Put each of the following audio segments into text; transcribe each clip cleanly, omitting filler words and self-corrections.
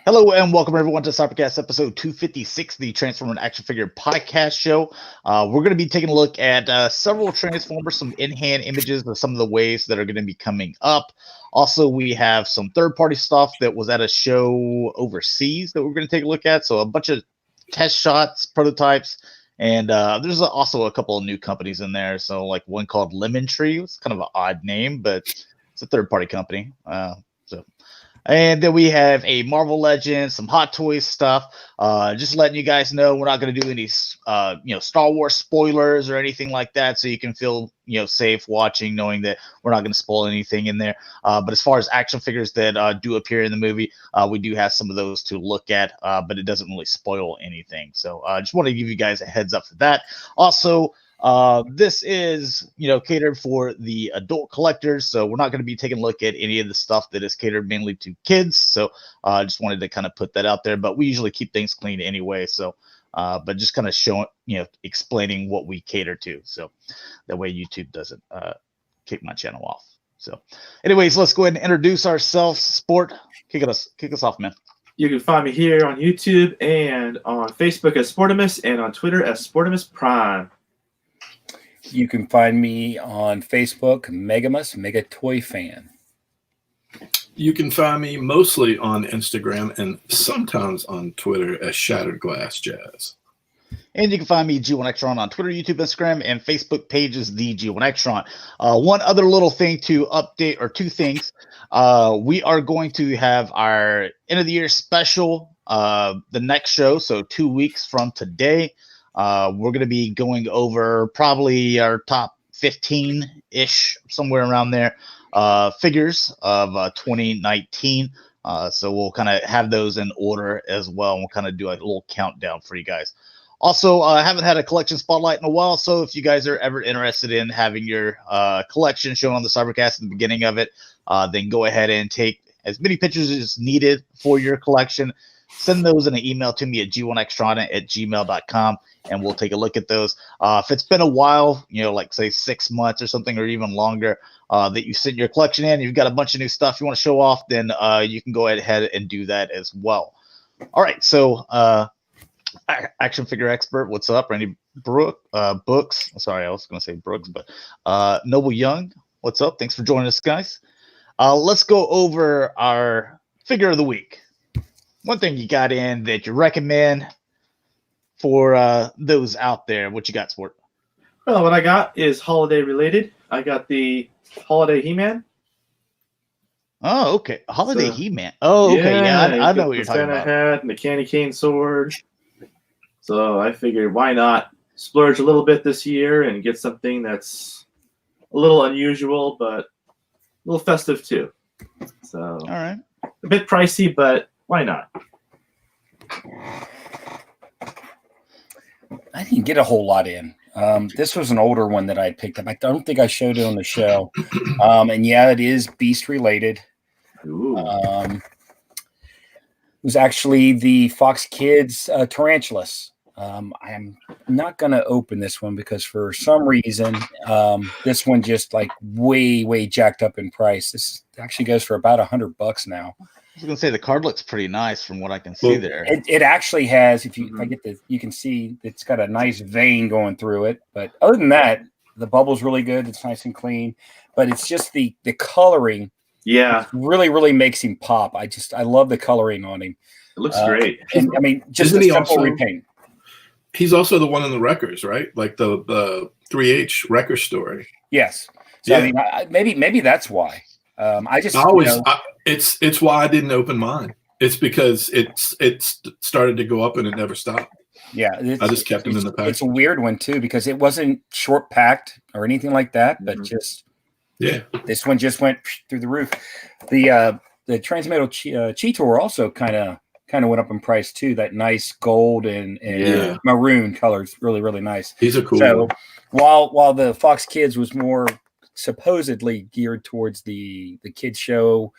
Hello and welcome everyone to Cybercast episode 256, the Transformer Action Figure Podcast Show. We're going to be taking a look at several Transformers, some in-hand images of some of the waves that are going to be coming up. Also, we have some third-party stuff that was at a show overseas that we're going to take a look at. So a bunch of test shots, prototypes, and there's also a couple of new companies in there. So like one called Lemon Tree. It's kind of an odd name, but it's a third-party company. And then we have a Marvel Legends, some Hot Toys stuff. Just letting you guys know we're not going to do any, Star Wars spoilers or anything like that. So you can feel, safe watching, knowing that we're not going to spoil anything in there. But as far as action figures that do appear in the movie, we do have some of those to look at, but it doesn't really spoil anything. So I just want to give you guys a heads up for that. Also, this is, catered for the adult collectors, so we're not going to be taking a look at any of the stuff that is catered mainly to kids. So I just wanted to kind of put that out there, but we usually keep things clean anyway. So, but just kind of showing, explaining what we cater to. So that way YouTube doesn't kick my channel off. So anyways, let's go ahead and introduce ourselves. Sport, kick us off, man. You can find me here on YouTube and on Facebook as Sportimus and on Twitter as Sportimus Prime. You can find me on Facebook, Megamus, Mega Toy Fan. You can find me mostly on Instagram and sometimes on Twitter as Shatrdglassjazz. And you can find me, G1Xtron, on Twitter, YouTube, Instagram, and Facebook pages, the G1Xtron. One other little thing to update, or two things. We are going to have our end of the year special the next show, so 2 weeks from today. We're going to be going over probably our top 15-ish, somewhere around there, figures of 2019. So we'll kind of have those in order as well. We'll kind of do a little countdown for you guys. Also, I haven't had a collection spotlight in a while, so if you guys are ever interested in having your collection shown on the Cybercast at the beginning of it, then go ahead and take as many pictures as needed for your collection. Send those in an email to me at g1xtrana@gmail.com, and we'll take a look at those. If it's been a while, like say 6 months or something, or even longer, that you sent your collection in, you've got a bunch of new stuff you want to show off, then you can go ahead and do that as well. All right, so action figure expert, what's up? Randy Books. Sorry, I was going to say Brooks, but Noble Young, what's up? Thanks for joining us, guys. Let's go over our figure of the week. One thing you got in that you recommend for those out there, what you got, Sport? Well, what I got is holiday related. I got the Holiday He-Man. Oh, okay. Holiday He-Man. Oh, okay. Yeah, I know what you're talking about. Santa hat and the candy cane sword. So I figured, why not splurge a little bit this year and get something that's a little unusual, but a little festive too. So, all right. A bit pricey, but why not? I didn't get a whole lot in. This was an older one that I had picked up. I don't think I showed it on the show. And yeah, it is beast related. It was actually the Fox Kids Tarantulas. I am not going to open this one because for some reason, this one just like way jacked up in price. This actually goes for about $100 now. I was gonna say the card looks pretty nice from what I can see there. It actually has, if I get the, you can see it's got a nice vein going through it. But other than that, the bubble's really good. It's nice and clean. But it's just the coloring. Yeah, really makes him pop. I love the coloring on him. It looks great. And I mean, just a simple repaint. He's also the one in the Wreckers, right? Like the 3H Wrecker story. Yes. So yeah. I mean, maybe that's why. It's why I didn't open mine. It's because it started to go up and it never stopped. Yeah, I just kept them in the pack. It's a weird one too because it wasn't short packed or anything like that, but just this one just went through the roof. The Transmetal Cheetor also kind of went up in price too. That nice gold and maroon colors, really nice. He's a cool. So while the Fox Kids was more supposedly geared towards the kids show,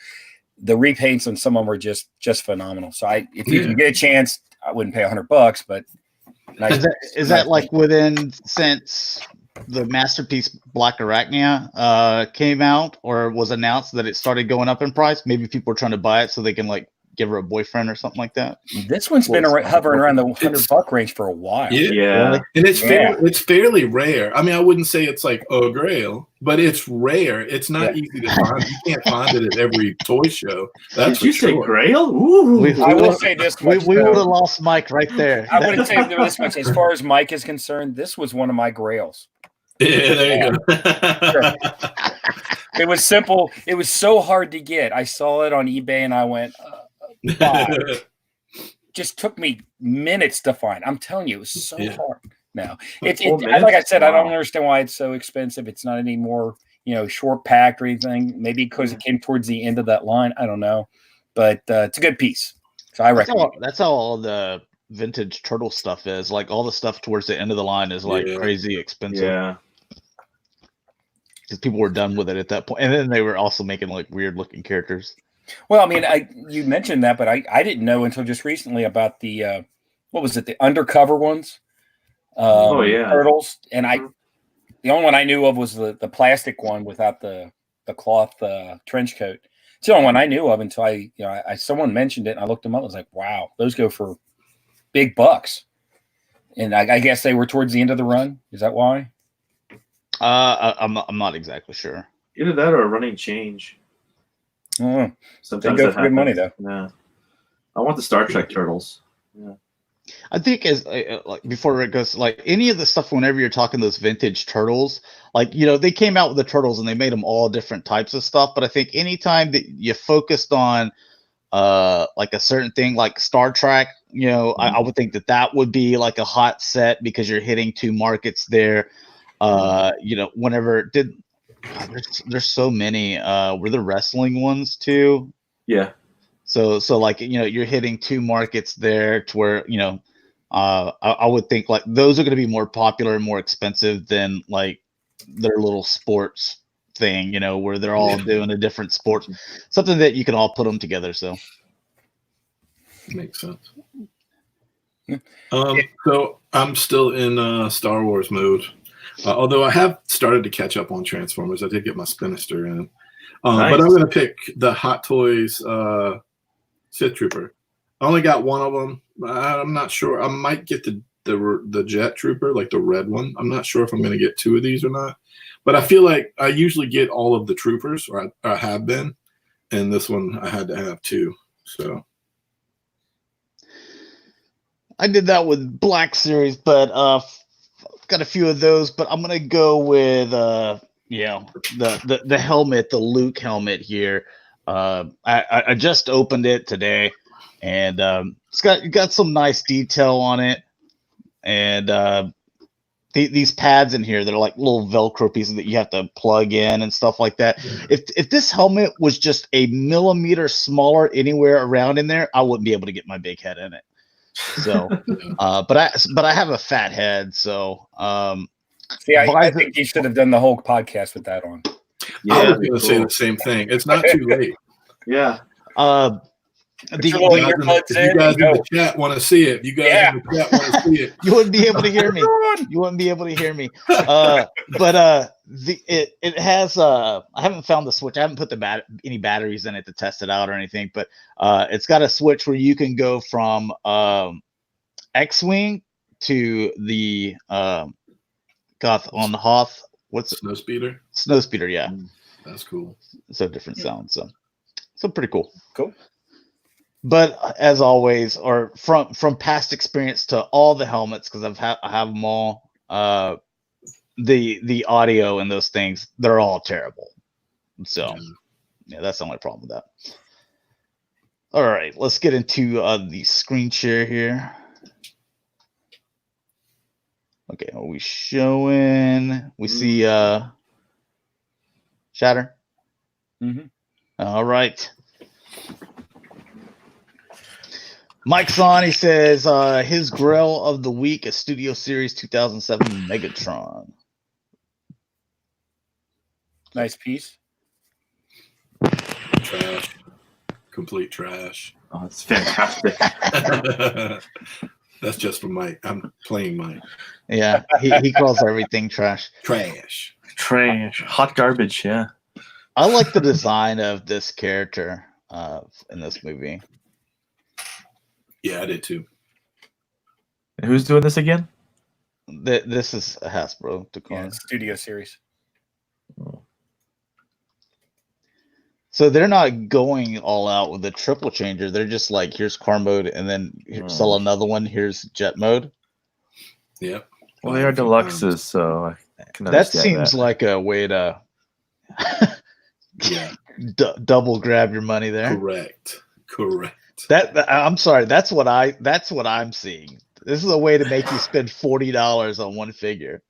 the repaints on some of them were just phenomenal. So if you can get a chance, I wouldn't pay $100, but nice. Is that like since the Masterpiece Black Arachnia came out or was announced that it started going up in price? Maybe people are trying to buy it so they can like give her a boyfriend or something like that. This one's been hovering around the $100 range for a while. Yeah. Really? And it's fairly rare. I mean, I wouldn't say it's like a grail, but it's rare. It's not easy to find. You can't find it at every toy show. That's Did you say grail? Ooh. I will say this much. We would have lost Mike right there. I would say this much. As far as Mike is concerned, this was one of my grails. Yeah, there you go. Sure. It was simple. It was so hard to get. I saw it on eBay and I went, wow. Just took me minutes to find. I'm telling you, it was so hard. No, like I said, I don't understand why it's so expensive. It's not any more, short packed or anything. Maybe because it came towards the end of that line. I don't know, but it's a good piece. So I recommend. That's how all the vintage turtle stuff is. Like all the stuff towards the end of the line is like crazy expensive. Yeah. Because people were done with it at that point, and then they were also making like weird looking characters. Well, I mean, you mentioned that, but I didn't know until just recently about the what was it, the undercover ones? Turtles, and the only one I knew of was the plastic one without the cloth trench coat. It's the only one I knew of until someone mentioned it, and I looked them up. I was like, wow, those go for big bucks. And I guess they were towards the end of the run. Is that why? I'm not exactly sure. Either that or a running change. Sometimes they go for good money though. Yeah, I want the Star Trek turtles. Yeah, I think as like before it goes, like any of the stuff. Whenever you're talking those vintage turtles, like they came out with the turtles and they made them all different types of stuff. But I think anytime that you focused on like a certain thing, like Star Trek, I would think that would be like a hot set because you're hitting two markets there. Whenever there's so many. Were the wrestling ones too? Yeah. So like you're hitting two markets there to where I would think like those are going to be more popular and more expensive than like their little sports thing, where they're all doing a different sport, something that you can all put them together. So makes sense. So I'm still in Star Wars mode. Although I have started to catch up on Transformers. I did get my Spinister in. Nice. But I'm going to pick the Hot Toys Sith Trooper. I only got one of them. I'm not sure. I might get the Jet Trooper, like the red one. I'm not sure if I'm going to get two of these or not. But I feel like I usually get all of the Troopers, or I have been. And this one I had to have two. So I did that with Black Series, but got a few of those, but I'm gonna go with the helmet, the Luke helmet here. I just opened it today, and it's got some nice detail on it, and these pads in here that are like little Velcro pieces that you have to plug in and stuff like that. If this helmet was just a millimeter smaller anywhere around in there, I wouldn't be able to get my big head in it. So, but I have a fat head, so see, I think you should have done the whole podcast with that on. Yeah, I was going to say the same thing. It's not too late. Yeah. If you guys in the chat want to see it, you wouldn't be able to hear me. You wouldn't be able to hear me. But it has I haven't found the switch. I haven't put any batteries in it to test it out or anything. But it's got a switch where you can go from X-wing to the on the Hoth. What's it? Snowspeeder? Snowspeeder, yeah. That's cool. So different sounds. So pretty cool. Cool. But as always, or from past experience to all the helmets, because I have them all, the audio and those things, they're all terrible. So yeah, that's the only problem with that. All right, let's get into the screen share here. Okay, are we showing? We see Shatter. Mm-hmm. All right. Mike's on. He says his grill of the week is Studio Series 2007 Megatron. Nice piece. Trash. Complete trash. Oh, it's fantastic. That's just for Mike. I'm playing Mike. Yeah, he calls everything trash. Trash. Hot garbage, yeah. I like the design of this character in this movie. Yeah, I did too. And who's doing this again? This is a Hasbro Dakota. Yeah, Studio Series. So they're not going all out with the triple changer. They're just like, here's car mode, and then sell another one. Here's jet mode. Yeah. Well, they are deluxes, so I can That understand seems like a way to Yeah. double grab your money there. Correct. That I'm sorry. That's what I'm seeing. This is a way to make you spend $40 on one figure.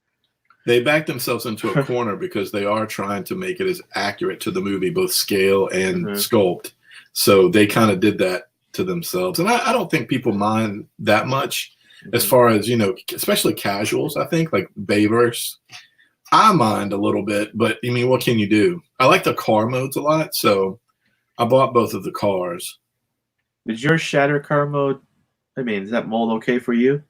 They backed themselves into a corner because they are trying to make it as accurate to the movie, both scale and sculpt. So they kind of did that to themselves. And I don't think people mind that much as far as, you know, especially casuals, I think, like Bayverse. I mind a little bit, but I mean, what can you do? I like the car modes a lot, so I bought both of the cars. Did your Shatter car mode, I mean, is that mold okay for you?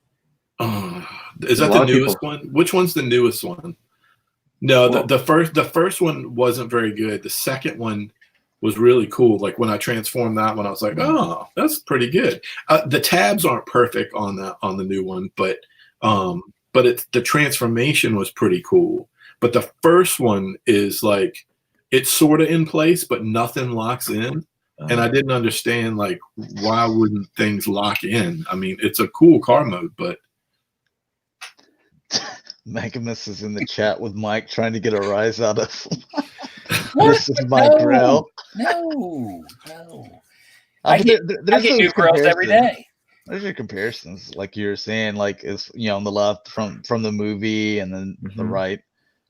Is that the newest one? Which one's the newest one? No, well, the first one wasn't very good. The second one was really cool. Like when I transformed that one, I was like, oh, that's pretty good. The tabs aren't perfect on the new one, but the transformation was pretty cool. But the first one is like, it's sort of in place, but nothing locks in. And I didn't understand, like, why wouldn't things lock in? I mean, it's a cool car mode, but Megamus is in the chat with Mike trying to get a rise out of This is Mike Grill. No. I get new grills every day. There's your comparisons, like you were saying, like it's, you know, on the left from the movie, and then the right.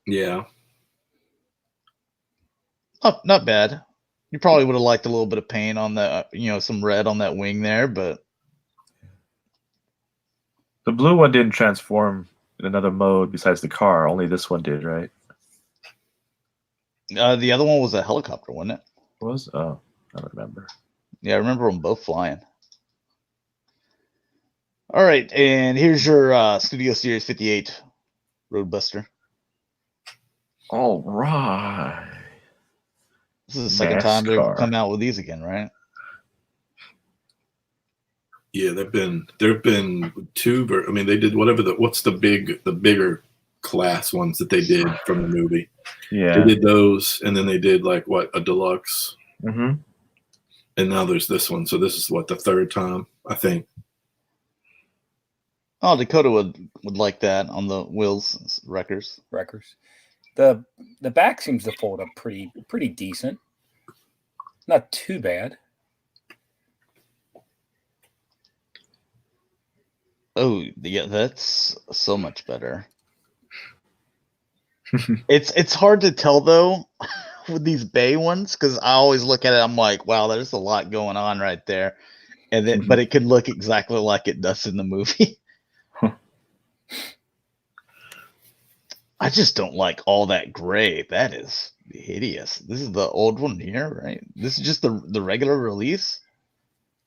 Yeah. Oh, not bad. You probably would have liked a little bit of paint on the, you know, some red on that wing there, but the blue one didn't transform in another mode besides the car. Only this one did, right? The other one was a helicopter, wasn't it? Was? Oh, I don't remember. Yeah, I remember them both flying. All right, and here's your Studio Series 58 Roadbuster. All right. This is the second time they've come out with these again, right? Yeah, there've been two. I mean, they did what's the bigger class ones that they did from the movie. Yeah, they did those, and then they did like a deluxe. Mm-hmm. And now there's this one. So this is the third time, I think. Oh, Dakota would like that on the wheels wreckers. The back seems to fold up pretty decent. Not too bad. Oh, yeah, that's so much better. It's hard to tell though with these Bay ones, because I always look at it, I'm like, wow, there's a lot going on right there. And then but it can look exactly like it does in the movie. I just don't like all that gray. That is hideous. This is the old one here, right? This is just the regular release.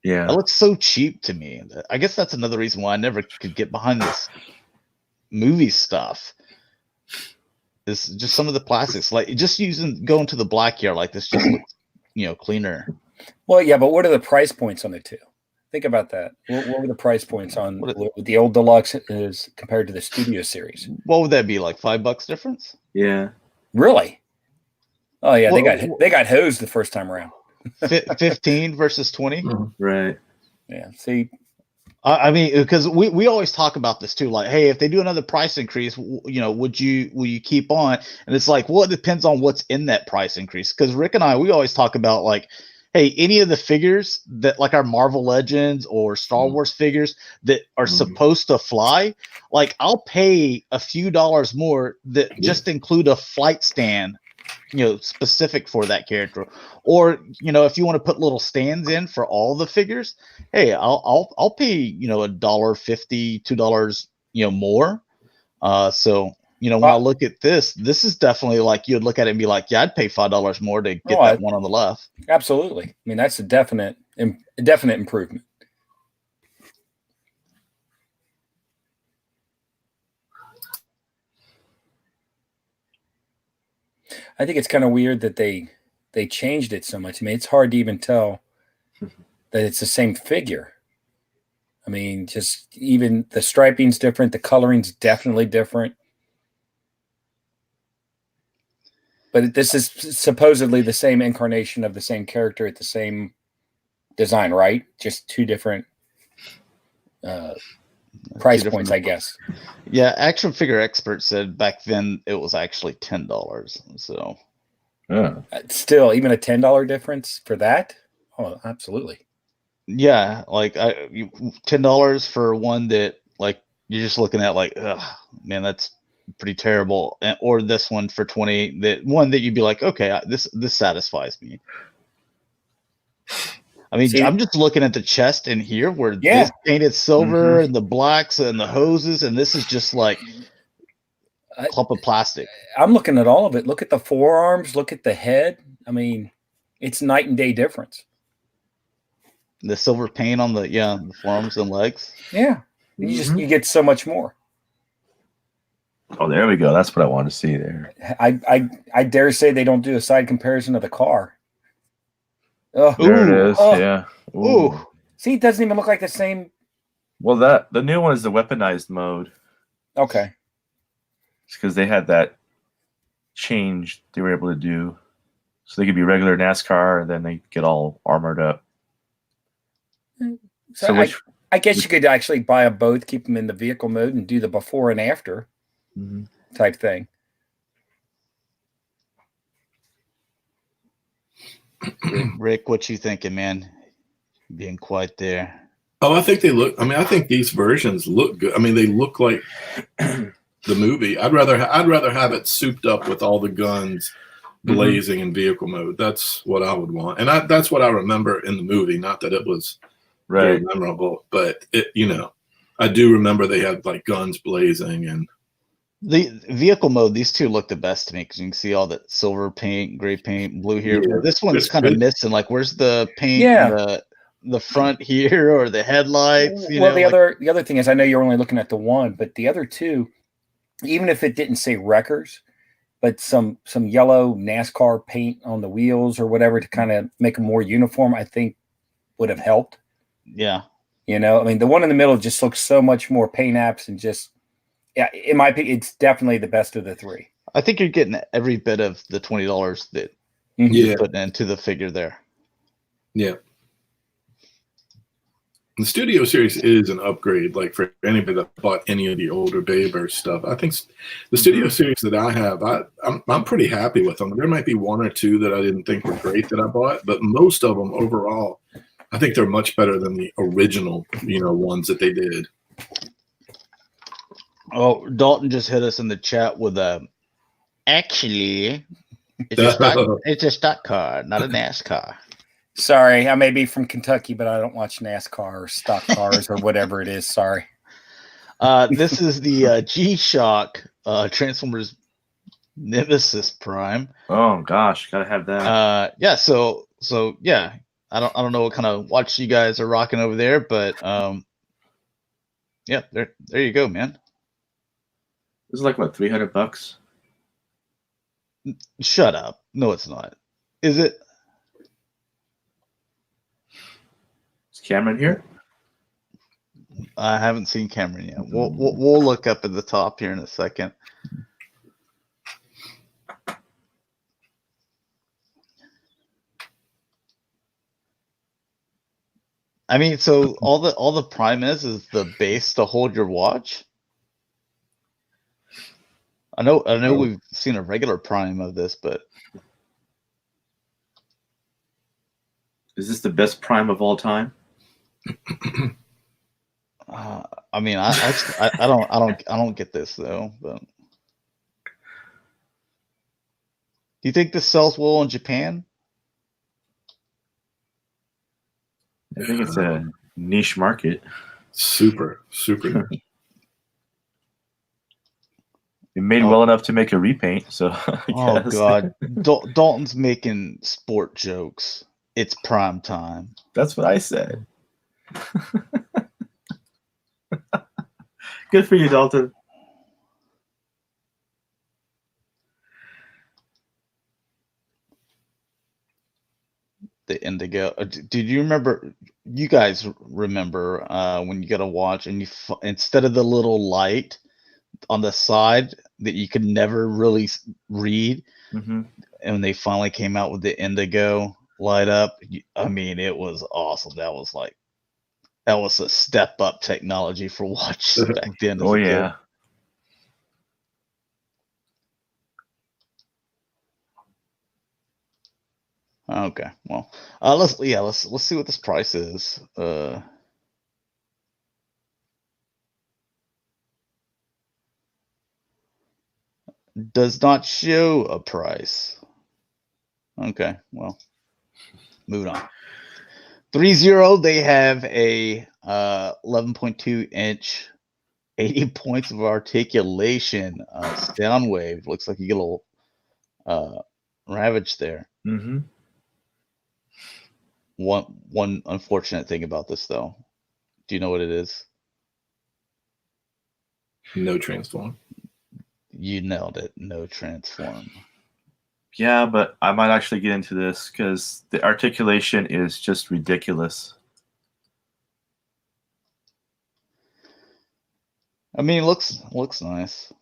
Yeah. That looks so cheap to me. I guess that's another reason why I never could get behind this movie stuff. It's just some of the plastics, like just going to the black here like this just looks, you know, cleaner. Well, yeah, but what are the price points on the two? Think about that. What were the price points on the old deluxe is compared to the Studio Series? What would that be, like $5 difference? Yeah. Really? Oh yeah, they got hosed the first time around. 15 versus 20. Right. Yeah. See, I mean, because we always talk about this too, like, hey, if they do another price increase, you know, will you keep on? And it's like, well, it depends on what's in that price increase. Because Rick and I, we always talk about like, hey, any of the figures that like our Marvel Legends or Star Wars figures that are supposed to fly, like I'll pay a few dollars more that just include a flight stand, you know, specific for that character. Or, you know, if you want to put little stands in for all the figures, hey, I'll pay, you know, $1.50, $2, you know, more. So, you know, when I look at this is definitely like you'd look at it and be like, yeah, I'd pay $5 more to get that one on the left. Absolutely. I mean, that's a definite improvement. I think it's kind of weird that they changed it so much. I mean, it's hard to even tell that it's the same figure. I mean, just even the striping's different. The coloring's definitely different. But this is supposedly the same incarnation of the same character at the same design, right? Just two different price points, I guess. Yeah, action figure expert said back then it was actually $10. So still, even a $10 difference for that? Oh, absolutely. Yeah, like $10 for one that like you're just looking at like, ugh, man, that's pretty terrible. Or this one for 20, that one that you'd be like, okay, this satisfies me. I mean, see, I'm just looking at the chest in here where this painted silver and the blacks and the hoses, and this is just like a clump of plastic. I'm looking at all of it. Look at the forearms. Look at the head. I mean, it's night and day difference. The silver paint on the forearms and legs. Yeah, you get so much more. Oh, there we go. That's what I wanted to see there. I dare say they don't do a side comparison of the car. Oh, there it is. Yeah. Ooh. See, it doesn't even look like the same. Well, the new one is the weaponized mode. Okay. It's because they had that change they were able to do. So they could be regular NASCAR and then they get all armored up. So I guess you could actually buy them both, keep them in the vehicle mode, and do the before and after type thing. Rick, what you thinking, man? Being quiet there. Oh, I think they look. I mean, I think these versions look good. I mean, they look like the movie. I'd rather have it souped up with all the guns blazing in vehicle mode. That's what I would want, and that's what I remember in the movie. Not that it was very memorable, but I do remember they had like guns blazing and. The vehicle mode, these two look the best to me because you can see all that silver paint, gray paint, blue here. Yeah, this one's kind of missing. Like, where's the paint? Yeah. The front here or the headlights? The other thing is, I know you're only looking at the one, but the other two, even if it didn't say wreckers, but some yellow NASCAR paint on the wheels or whatever to kind of make them more uniform, I think would have helped. Yeah. I mean, the one in the middle just looks so much more paint apps and just. Yeah, in my opinion, it's definitely the best of the three. I think you're getting every bit of the $20 that you're putting into the figure there. Yeah. The Studio Series is an upgrade, like for anybody that bought any of the older Bayverse stuff. I think the Studio Series that I have, I'm pretty happy with them. There might be one or two that I didn't think were great that I bought, but most of them overall, I think they're much better than the original, ones that they did. Oh, Dalton just hit us in the chat with actually, it's a stock car, not a NASCAR. Sorry, I may be from Kentucky, but I don't watch NASCAR or stock cars or whatever it is. Sorry. This is the G-Shock Transformers Nemesis Prime. Oh gosh, gotta have that. Yeah. So yeah, I don't know what kind of watch you guys are rocking over there, but yeah, there you go, man. This is like what, $300? Shut up. No, it's not. Is it? Is Cameron here? I haven't seen Cameron yet. We'll look up at the top here in a second. I mean, so all the Prime is the base to hold your watch. I know we've seen a regular Prime of this, but is this the best Prime of all time? I mean, I don't get this though. But do you think this sells well in Japan? I think it's a niche market. Super. It made well enough to make a repaint, so oh god, Dalton's making sport jokes. It's prime time. That's what I said. Good for you, Dalton. The Indigo. Did you remember? You guys remember when you got a watch and instead of the little light on the side that you could never really read, Mm-hmm. and when they finally came out with the Indigo light up, I mean, it was awesome. That was a step up technology for watches back then. Oh yeah. Okay, well, let's see what this price is. Does not show a price. Okay, well, moving on. 3.0, they have a 11.2 inch, 80 points of articulation. Soundwave. Looks like you get a little ravage there. Mm-hmm. One unfortunate thing about this, though. Do you know what it is? No transform. You nailed it. No transform. Yeah, but I might actually get into this because the articulation is just ridiculous. I mean, it looks nice.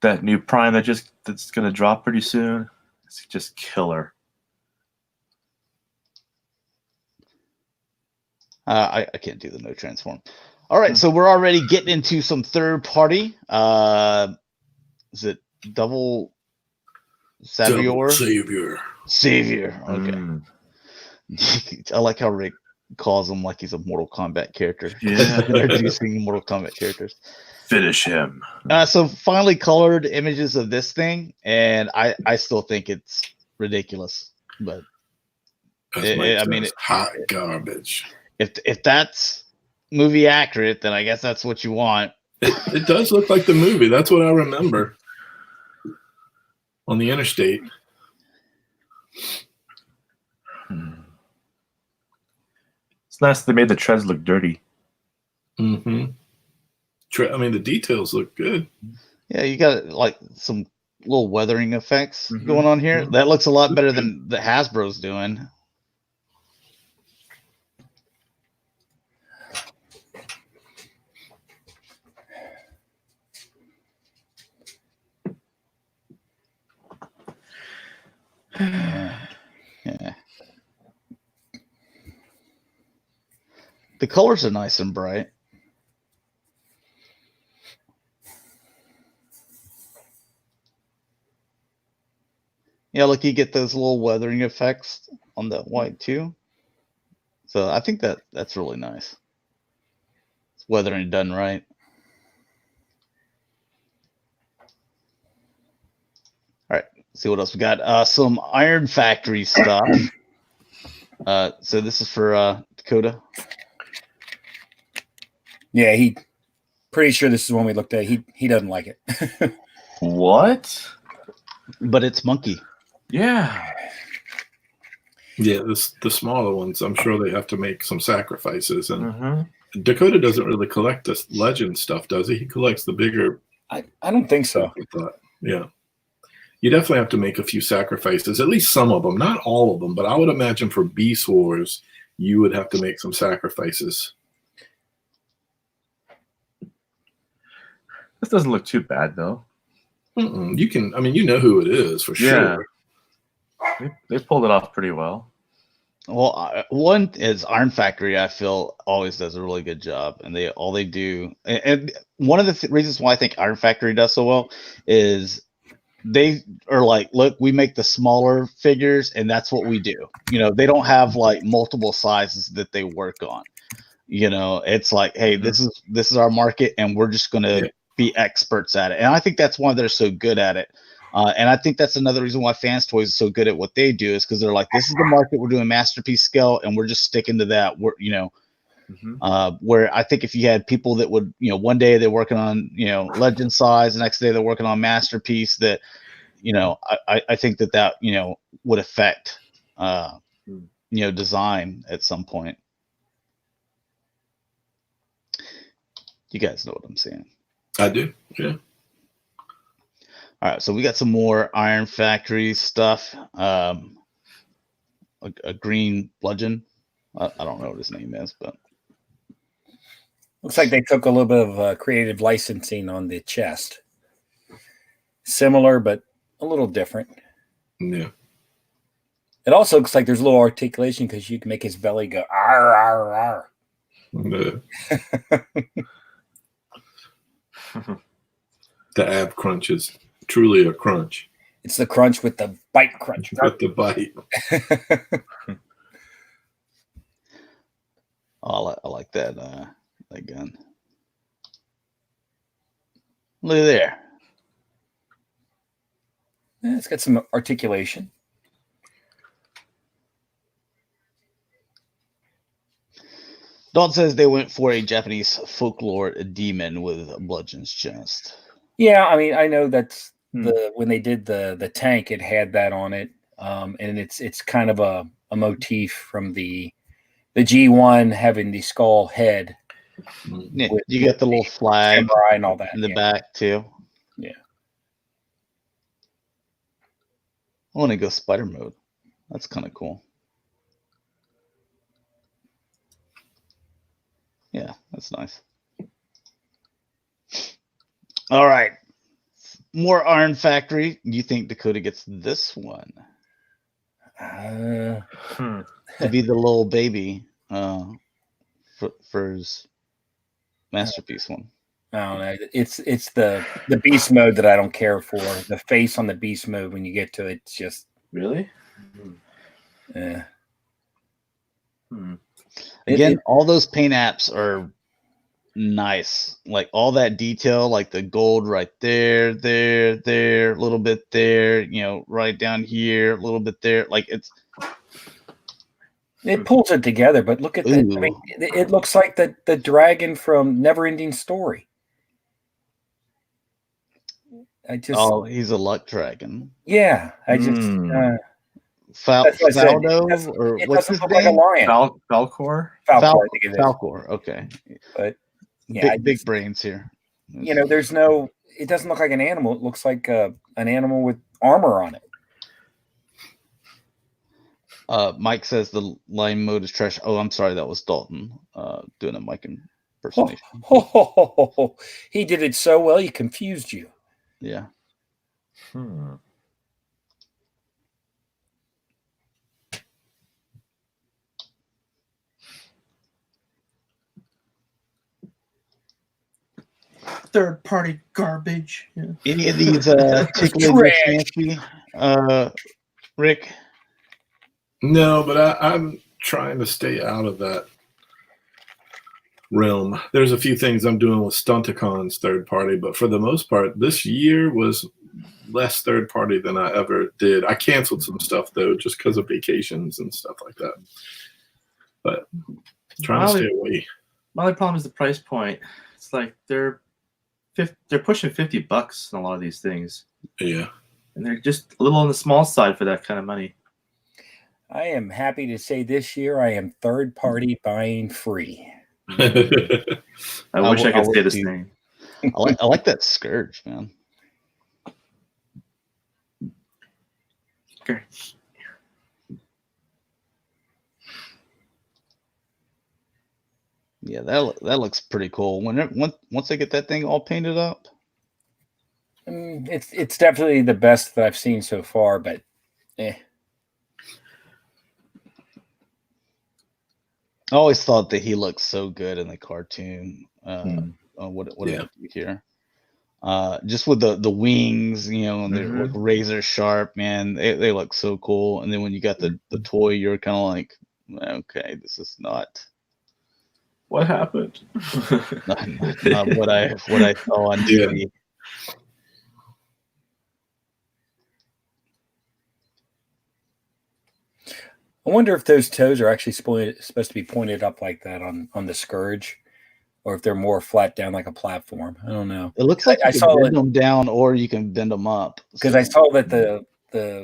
That new Prime that's going to drop pretty soon, it's just killer. I can't do the no transform. All right, so we're already getting into some third party. Is it Double Savior? Savior. Okay. I like how Rick calls him like he's a Mortal Kombat character. Yeah. Introducing Mortal Kombat characters. Finish him. So finally colored images of this thing, and I still think it's ridiculous. But I mean, it's hot garbage. If that's movie accurate, then I guess that's what you want. It does look like the movie. That's what I remember on the interstate. It's nice they made the treads look dirty. Mm-hmm. I mean, the details look good. Yeah, you got like some little weathering effects going on here. That looks a lot better than the Hasbro's doing. Yeah. The colors are nice and bright. Yeah, look, you get those little weathering effects on the white too. So I think that's really nice. It's weathering done right. All right, see what else we got. Some Iron Factory stuff. So this is for Dakota. Yeah, he pretty sure this is one we looked at. He doesn't like it. What? But it's monkey. Yeah. Yeah, the smaller ones, I'm sure they have to make some sacrifices. And Dakota doesn't really collect this legend stuff, does he? He collects the bigger. I don't think so. I thought. Yeah. You definitely have to make a few sacrifices, at least some of them, not all of them, but I would imagine for Beast Wars, you would have to make some sacrifices. This doesn't look too bad, though. You can, I mean, you know who it is for sure. They pulled it off pretty well. Well, one is Iron Factory. I feel always does a really good job, and all they do, and one of the reasons why I think Iron Factory does so well is they are like, look, we make the smaller figures, and that's what we do. You know, they don't have like multiple sizes that they work on. You know, it's like, hey, this is our market, and we're just gonna be experts at it. And I think that's why they're so good at it. And I think that's another reason why Fans Toys is so good at what they do, is because they're like, this is the market, we're doing masterpiece scale, and we're just sticking to that. We're, you know, where I think if you had people that would, you know, one day they're working on, you know, legend size, the next day they're working on masterpiece, that, you know, I think that, you know, would affect, you know, design at some point. You guys know what I'm saying. I do, yeah. All right, so we got some more Iron Factory stuff. a green bludgeon. I don't know what his name is, but looks like they took a little bit of creative licensing on the chest. Similar, but a little different. Yeah. It also looks like there's a little articulation because you can make his belly go ar ar ar. The ab crunch is truly a crunch. It's the crunch with the bite crunch. With the bite. I like that that gun. Look at there. Yeah, it's got some articulation. Dalton says they went for a Japanese folklore demon with a bludgeon's chest. Yeah, I mean, I know that's when they did the tank, it had that on it, and it's kind of a motif from the G1 having the skull head. Yeah, you get the little flag and all that in the back too. Yeah, I want to go spider mode. That's kind of cool. Yeah, that's nice. All right. More Iron Factory. You think Dakota gets this one? To be the little baby for his masterpiece one. I don't know. It's the beast mode that I don't care for. The face on the beast mode when you get to it, it's just Really? yeah. Again, all those paint apps are nice. Like all that detail, like the gold right there, a little bit there, you know, right down here, a little bit there. Like it pulls it together, but look at that. I mean, it looks like the dragon from Neverending Story. He's a luck dragon. Yeah, I just Faldo, or what's his name? Like a lion. Falcor? Falcor, okay. But yeah, big brains here. You know, it doesn't look like an animal. It looks like an animal with armor on it. Mike says the line mode is trash. Oh, I'm sorry, that was Dalton doing a Mike impersonation. He did it so well, he confused you. Yeah. Third-party garbage. Yeah. Any of these tickle your fancy, Rick? No, but I'm trying to stay out of that realm. There's a few things I'm doing with Stunticons third party, but for the most part, this year was less third party than I ever did. I canceled some stuff though, just because of vacations and stuff like that. But trying to stay away. My only problem is the price point. It's like they're pushing $50 on a lot of these things. Yeah, and they're just a little on the small side for that kind of money. I am happy to say this year I am third party buying free. I wish I could say the same. I like that Scourge, man. Scourge. Yeah, that looks pretty cool. Once they get that thing all painted up, it's definitely the best that I've seen so far. But I always thought that he looked so good in the cartoon. What did I do here? Just with the wings, you know, and they're like razor sharp, man. They look so cool. And then when you got the toy, you're kind of like, okay, this is not. What happened? not what I saw on TV. I wonder if those toes are actually supposed to be pointed up like that on the Scourge, or if they're more flat down like a platform. I don't know. It looks like I saw bend them down, or you can bend them up. Because I saw that the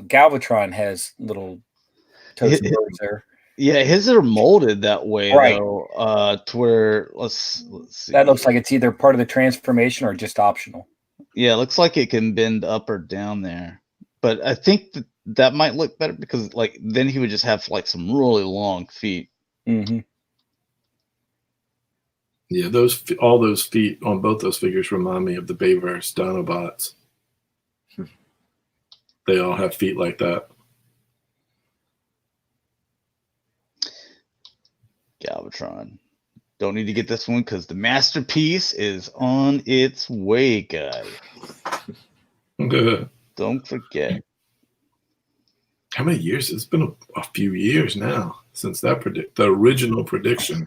Galvatron has little toes there. Yeah, his are molded that way, right? Though, to where let's see. That looks like it's either part of the transformation or just optional. Yeah, it looks like it can bend up or down there. But I think that might look better because like then he would just have like some really long feet. Mm-hmm. Yeah, all those feet on both those figures remind me of the Bayverse Dinobots. They all have feet like that. Galvatron. Don't need to get this one because the masterpiece is on its way, guys. Don't forget. How many years? It's been a few years now since that the original prediction.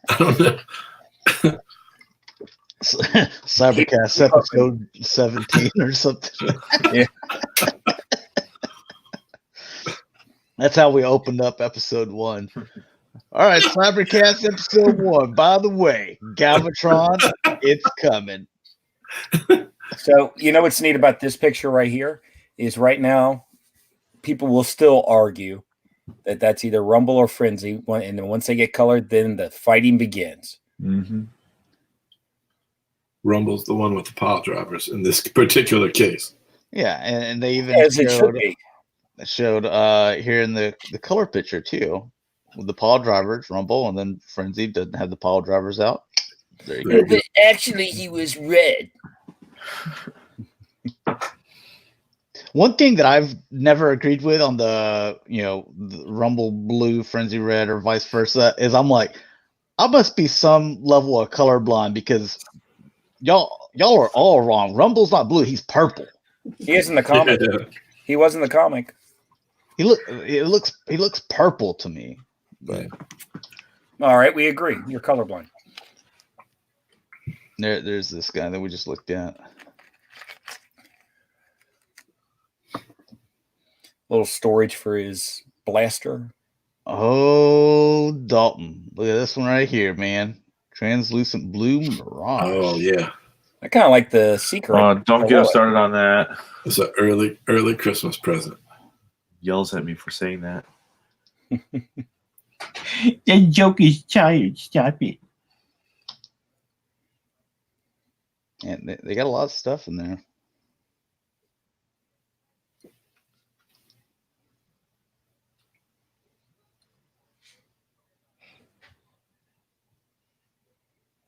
I don't know. Cybercast episode 17 or something. Yeah. That's how we opened up episode 1. All right, Cybercast episode 1. By the way, Galvatron, it's coming. So, you know what's neat about this picture right here is right now, people will still argue that that's either Rumble or Frenzy. And then once they get colored, then the fighting begins. Mm-hmm. Rumble's the one with the pile drivers in this particular case. Yeah, and they even showed here in the color picture too, with the pile drivers, Rumble, and then Frenzy doesn't have the pile drivers out. There you go. But actually, he was red. One thing that I've never agreed with on the Rumble blue, Frenzy red, or vice versa is I'm like, I must be some level of colorblind because y'all are all wrong. Rumble's not blue; he's purple. He is in the comic. Yeah. He was in the comic. He looks purple to me. But all right, we agree. You're colorblind. There's this guy that we just looked at. Little storage for his blaster. Oh, Dalton. Look at this one right here, man. Translucent blue mirage. Oh, yeah. I kind of like the Seeker. Don't get him started on that. It's an early Christmas present. Yells at me for saying that. The joke is childish. Stop it. And they got a lot of stuff in there.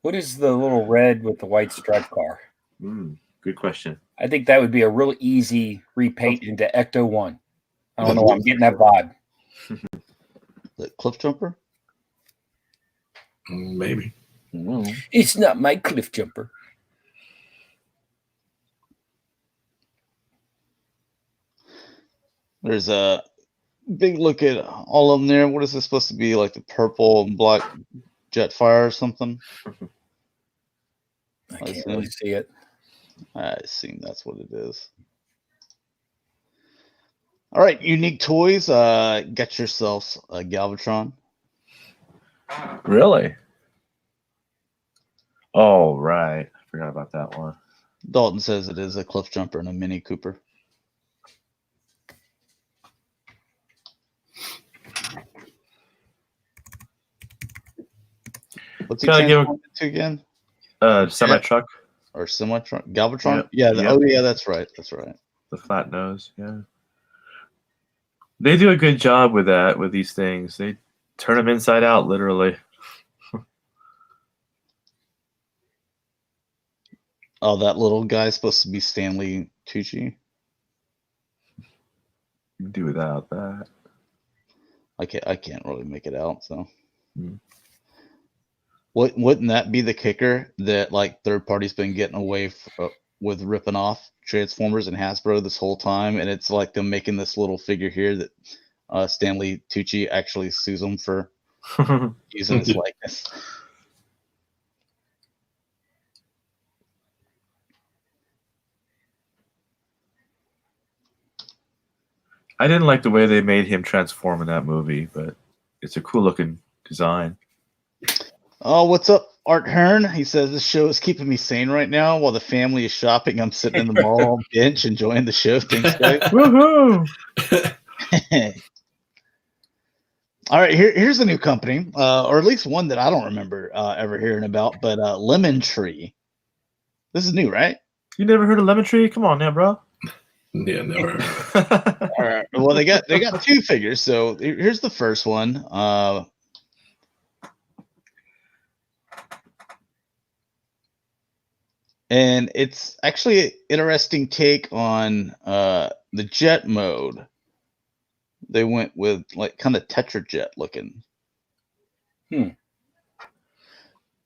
What is the little red with the white stripe car? Good question. I think that would be a real easy repaint into Ecto 1. I don't know. I'm getting that vibe. The Cliff Jumper? Maybe. It's not my Cliff Jumper. There's a big look at all of them there. What is this supposed to be? Like the purple and black Jetfire or something? I can't really see it. I assume that's what it is. All right, Unique Toys. Get yourselves a Galvatron. Really? Oh, right. I forgot about that one. Dalton says it is a Cliff Jumper and a Mini Cooper. What's he transformed into again? Semi truck or semi truck? Galvatron? Yep. Yeah. Oh, yeah. That's right. That's right. The flat nose. Yeah. They do a good job with that. With these things, they turn them inside out, literally. Oh, that little guy's supposed to be Stanley Tucci. You can do without that. I can't really make it out. So. Wouldn't that be the kicker that like third party's been getting away with ripping off Transformers and Hasbro this whole time, and it's like them making this little figure here that Stanley Tucci actually sues them for using his likeness. I didn't like the way they made him transform in that movie, but it's a cool looking design. Oh, what's up, Art Hearn? He says this show is keeping me sane right now while the family is shopping. I'm sitting in the mall on the bench enjoying the show. Thanks, guys. Woohoo! All right, here's a new company, or at least one that I don't remember ever hearing about, but Lemon Tree. This is new, right? You never heard of Lemon Tree? Come on now, bro. Yeah, never. All right. Well, they got 2 figures. So here's the first one. And it's actually an interesting take on the jet mode. They went with like kind of Tetrajet looking.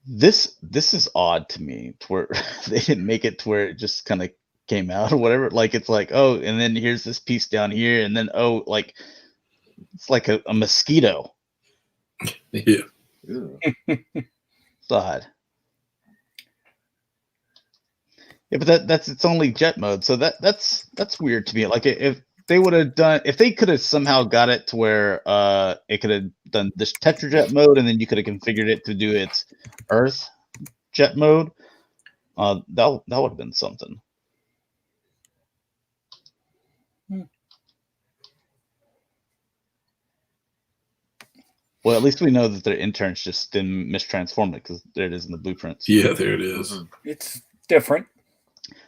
This is odd to me, to where they didn't make it to where it just kind of came out or whatever. Like it's like, oh, and then here's this piece down here, and then like it's like a mosquito. Yeah. It's odd. Yeah, but that's its only jet mode, so that's weird to me. Like if they would have done, if they could have somehow got it to where it could have done this Tetrajet mode, and then you could have configured it to do its Earth jet mode, that would have been something. Well, at least we know that their interns just didn't mistransform it, because there it is in the blueprints. Yeah, there it is. It's different.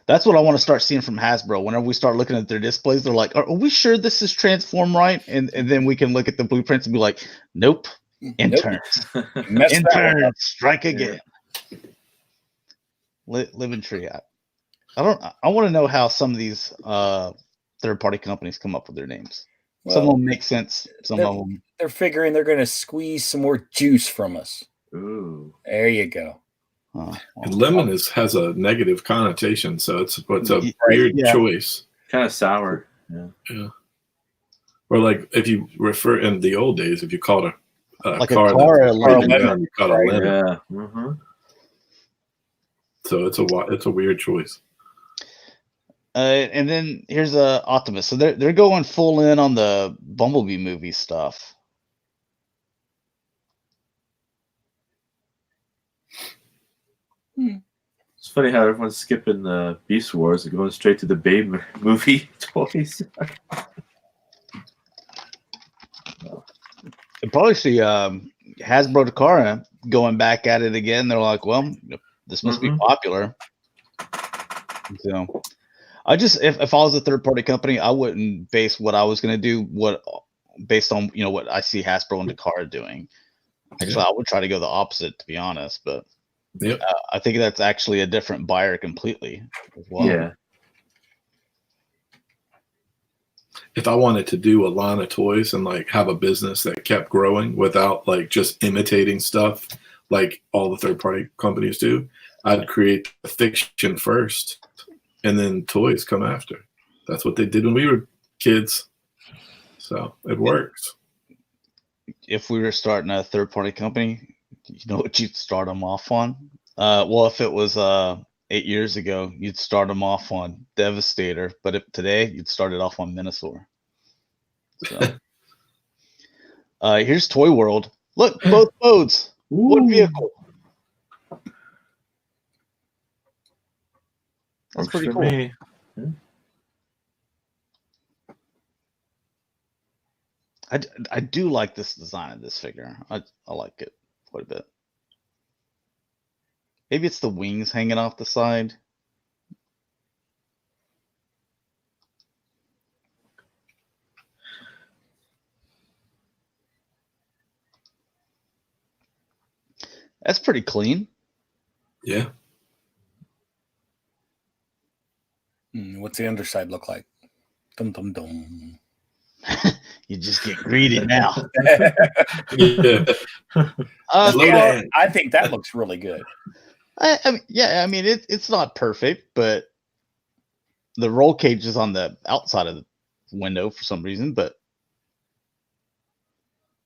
That's what I want to start seeing from Hasbro. Whenever we start looking at their displays, they're like, are we sure this is transformed right? And then we can look at the blueprints and be like, nope, interns. Interns, strike again. Living tree. I want to know how some of these third-party companies come up with their names. Well, some of them make sense. Some of them. They're figuring they're going to squeeze some more juice from us. Ooh. There you go. And lemon has a negative connotation, so it's a weird choice. Kind of sour. Yeah. Or like if you refer in the old days, if you called a Like car, a car, a lemon, lemon. you called a lemon. Yeah. Mm-hmm. So it's a weird choice. And then here's Optimus. So they're going full in on the Bumblebee movie stuff. It's funny how everyone's skipping the Beast Wars and going straight to the Babe movie toys. You probably see Hasbro Takara going back at it again. They're like, well, this must be popular. So I just, if I was a third party company, I wouldn't base what I was going to do based on what I see Hasbro and Takara doing. Actually, I would try to go the opposite, to be honest. But I think that's actually a different buyer completely as well. Yeah. If I wanted to do a line of toys and like have a business that kept growing without like just imitating stuff like all the third party companies do, I'd create the fiction first and then toys come after. That's what they did when we were kids. So it works. If we were starting a third party company, you know what you'd start them off on? Well, if it was 8 years ago, you'd start them off on Devastator, but if today you'd start it off on Minosaur. So here's Toy World. Look, both modes. One vehicle. That's pretty cool. Yeah. I do like this design of this figure. I like it quite a bit. Maybe it's the wings hanging off the side. That's pretty clean. Yeah. What's the underside look like? Dum dum dum. You just get greedy now. Yeah. I think that looks really good. I mean, it's not perfect, but the roll cage is on the outside of the window for some reason. But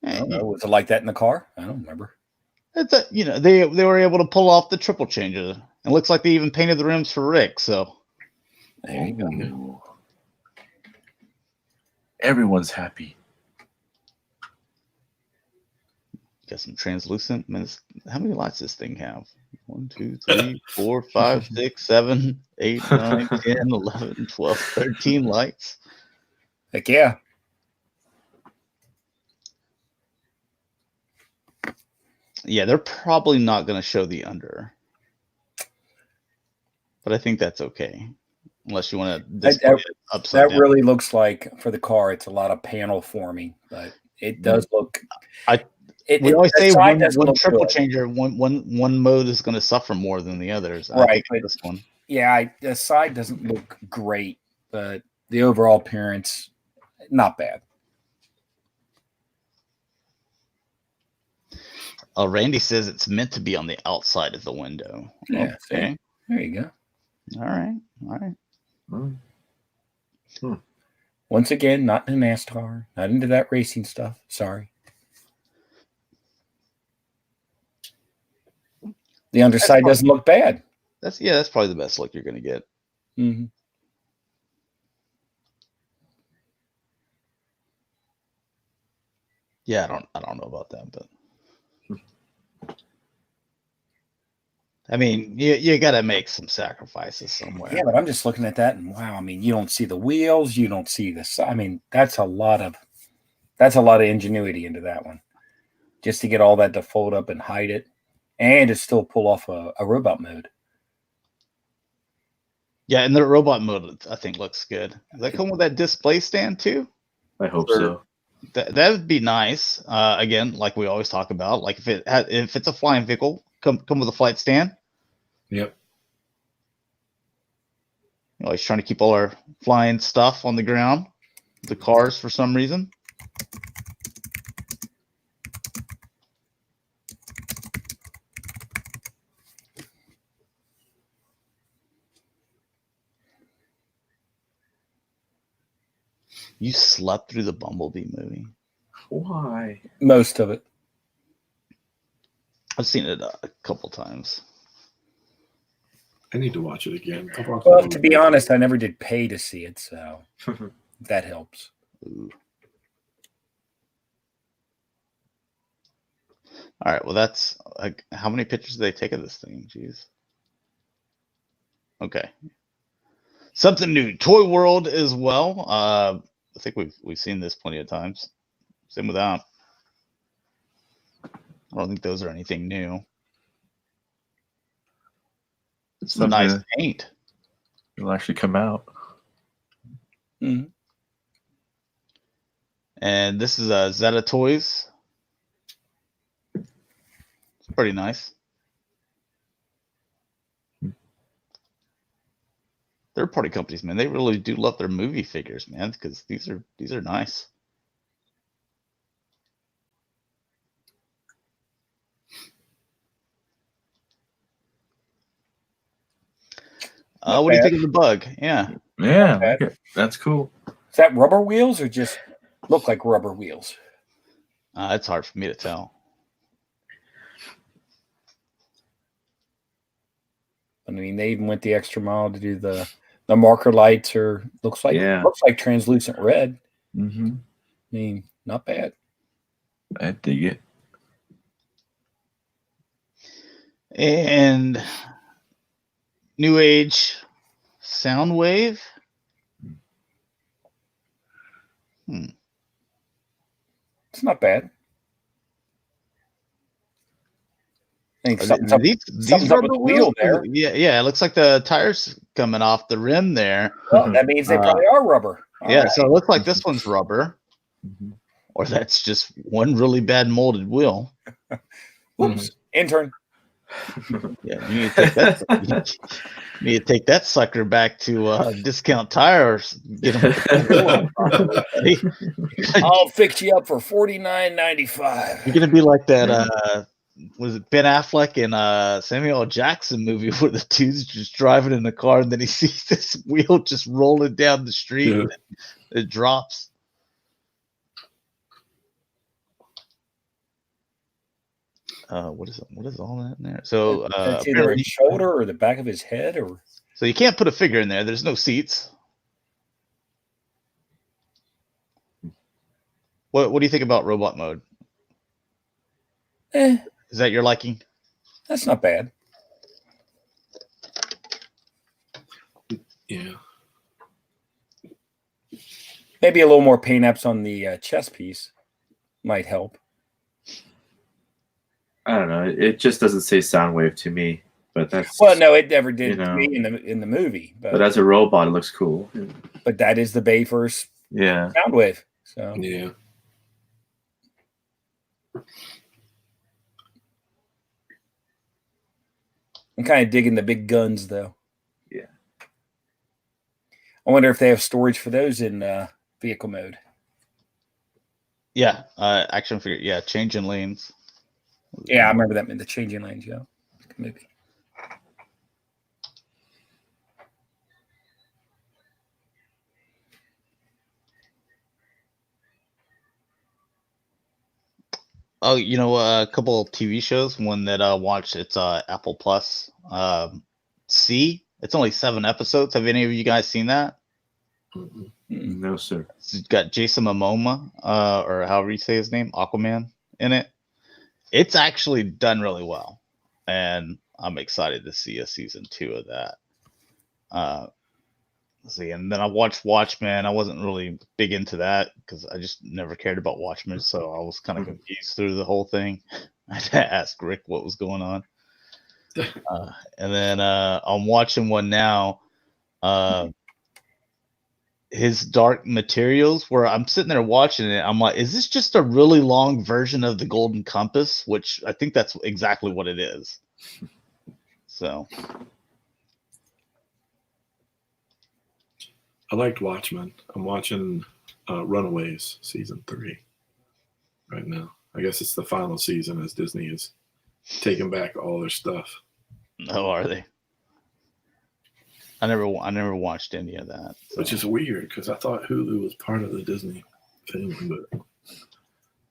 I don't know. Was it like that in the car? I don't remember. It's they were able to pull off the triple changer. It looks like they even painted the rims for Rick. So there you go. Everyone's happy. Got some translucent. How many lights does this thing have? 1, 2, 3, 4, 5, 6, 7, 8, 9, 10, 11, 12, 13 lights. Heck yeah. Yeah, they're probably not going to show the under. But I think that's okay. unless you want to display it upside That down. really looks like, for the car, it's a lot of panel forming, but it does look. We always the say side one doesn't look triple good. changer, one mode is going to suffer more than the others. I Right, think but- this one. Yeah, the side doesn't look great, but the overall appearance, not bad. Randy says it's meant to be on the outside of the window. Yeah, Okay. see? There you go. All right. Once again, not into NASCAR, not into that racing stuff. Sorry. The underside doesn't look bad. That's probably the best look you're going to get. Mm-hmm. Yeah, I don't know about that, but I mean, you got to make some sacrifices somewhere. Yeah, but I'm just looking at that, and wow, I mean, you don't see the wheels, you don't see the. I mean, that's a lot of ingenuity into that one, just to get all that to fold up and hide it, and to still pull off a robot mode. Yeah, and the robot mode I think looks good. Does that come with that display stand too? I hope Or- so. That would be nice. Again, like we always talk about, like if it's a flying vehicle, come with a flight stand. Yep. He's trying to keep all our flying stuff on the ground, the cars for some reason. You slept through the Bumblebee movie. Why? Most of it. I've seen it a couple times. I need to watch it again. Well, to be honest, I never did pay to see it, so that helps. Ooh. All right. Well, that's like, how many pictures did they take of this thing? Jeez. Okay. Something new. Toy World as well. I think we've seen this plenty of times. Same with that. I don't think those are anything new. It's a nice paint. It'll actually come out. Mhm. And this is a Zetas Toys. It's pretty nice. Third-party companies, man, they really do love their movie figures, man, because these are nice. What do you think of the bug? Yeah. Yeah, I like it. That's cool. Is that rubber wheels or just look like rubber wheels? It's hard for me to tell. I mean, they even went the extra mile to do the marker lights, or looks like translucent red. Mm-hmm. I mean, not bad. I dig it. And New Age Soundwave. It's not bad. I think These something's up with rubber the wheel wheels, there. Yeah. It looks like the tires coming off the rim there. Well, that means they probably are rubber. All Yeah, right. so it looks like this one's rubber, Mhm. or that's just one really bad molded wheel. Oops. Intern. Yeah, you need to take that. You need to take that sucker back to Discount Tires. Get them. I'll fix you up for $49.95. You're gonna be like that. Was it Ben Affleck in Samuel L. Jackson movie where the dude's just driving in the car and then he sees this wheel just rolling down the street and it drops. What is all that in there? So That's either his shoulder or the back of his head, or so you can't put a figure in there. There's no seats. What do you think about robot mode? Is that your liking? That's not bad. Yeah. Maybe a little more paint apps on the chest piece might help. I don't know. It just doesn't say Soundwave to me. but that's no, it never did You to know. me in the movie. But as a robot, it looks cool. But that is the Bayverse Yeah. Soundwave. So Yeah. I'm kind of digging the big guns, though. Yeah. I wonder if they have storage for those in vehicle mode. Yeah, action figure. Yeah, changing lanes. Yeah, I remember that in the changing lanes. Yeah, maybe. Oh, you know, a couple of TV shows. One that I watched, it's Apple Plus. C. It's only 7 episodes. Have any of you guys seen that? Mm-mm. No, sir. It's got Jason Momoa, or however you say his name, Aquaman, in it. It's actually done really well, and I'm excited to see a season 2 of that. Let's see, and then I watched Watchmen. I wasn't really big into that because I just never cared about Watchmen, so I was kind of confused through the whole thing. I had to ask Rick what was going on. And then I'm watching one now, his Dark Materials, where I'm sitting there watching it. I'm like, is this just a really long version of the Golden Compass? Which I think that's exactly what it is. So I liked Watchmen. I'm watching Runaways season 3 right now. I guess it's the final season as Disney is taking back all their stuff. how are they? I never watched any of that. So. Which is weird because I thought Hulu was part of the Disney thing, but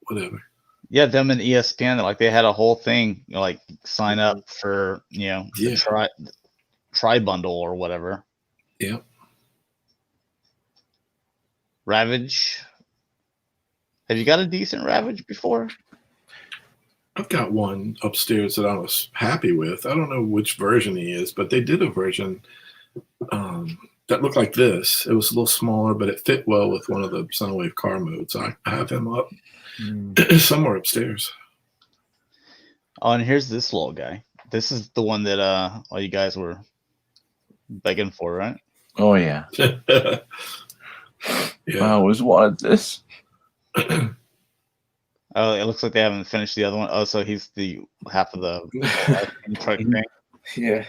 whatever. Yeah, them and ESPN, like they had a whole thing, you know, like sign up for, you know, Yeah. the try bundle or whatever. Yeah. Ravage. Have you got a decent Ravage before? I've got one upstairs that I was happy with. I don't know which version he is, but they did a version that looked like this. It was a little smaller, but it fit well with one of the Soundwave car modes. I have him up somewhere upstairs. Oh, and here's this little guy. This is the one that all you guys were begging for, right? Oh, yeah. Yeah. I always wanted this. Oh, it looks like they haven't finished the other one. Oh, so he's the half of the truck thing. Yeah.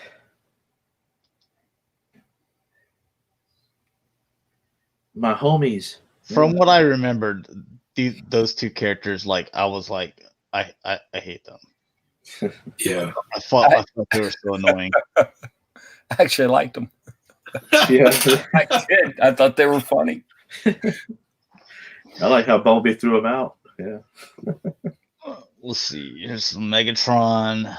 My homies. From what I remembered, those two characters, like I was like, I hate them. Yeah. I thought they were so annoying. I actually liked them. Yeah. I did. I thought they were funny. I like how Bumblebee threw him out. Yeah. Let's see. Here's some Megatron.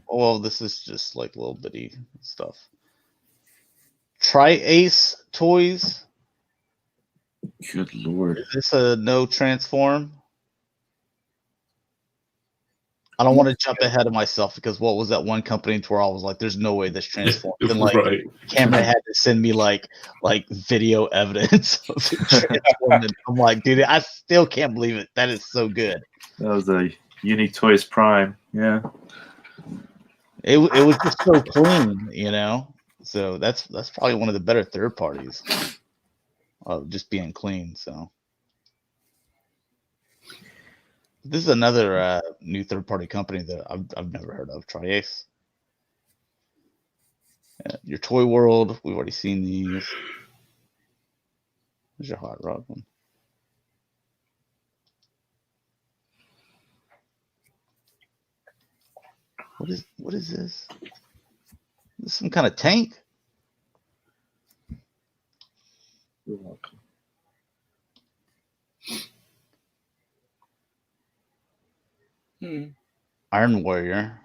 Oh, this is just like little bitty stuff. Triace Toys. Good Lord. Is this a no transform? I don't want to jump ahead of myself because what was that one company where I was like, "There's no way this transforms." And like, Right. Cameron had to send me like video evidence of it transforming. I'm like, dude, I still can't believe it. That is so good. That was a Unique Toys Prime. Yeah. It was just so clean, you know. So that's probably one of the better third parties of just being clean. So this is another new third party company that I've never heard of. Triace. Your Toy World, we've already seen these. There's your Hot Rod one. What is this? Is this some kind of tank? You're welcome. Iron Warrior.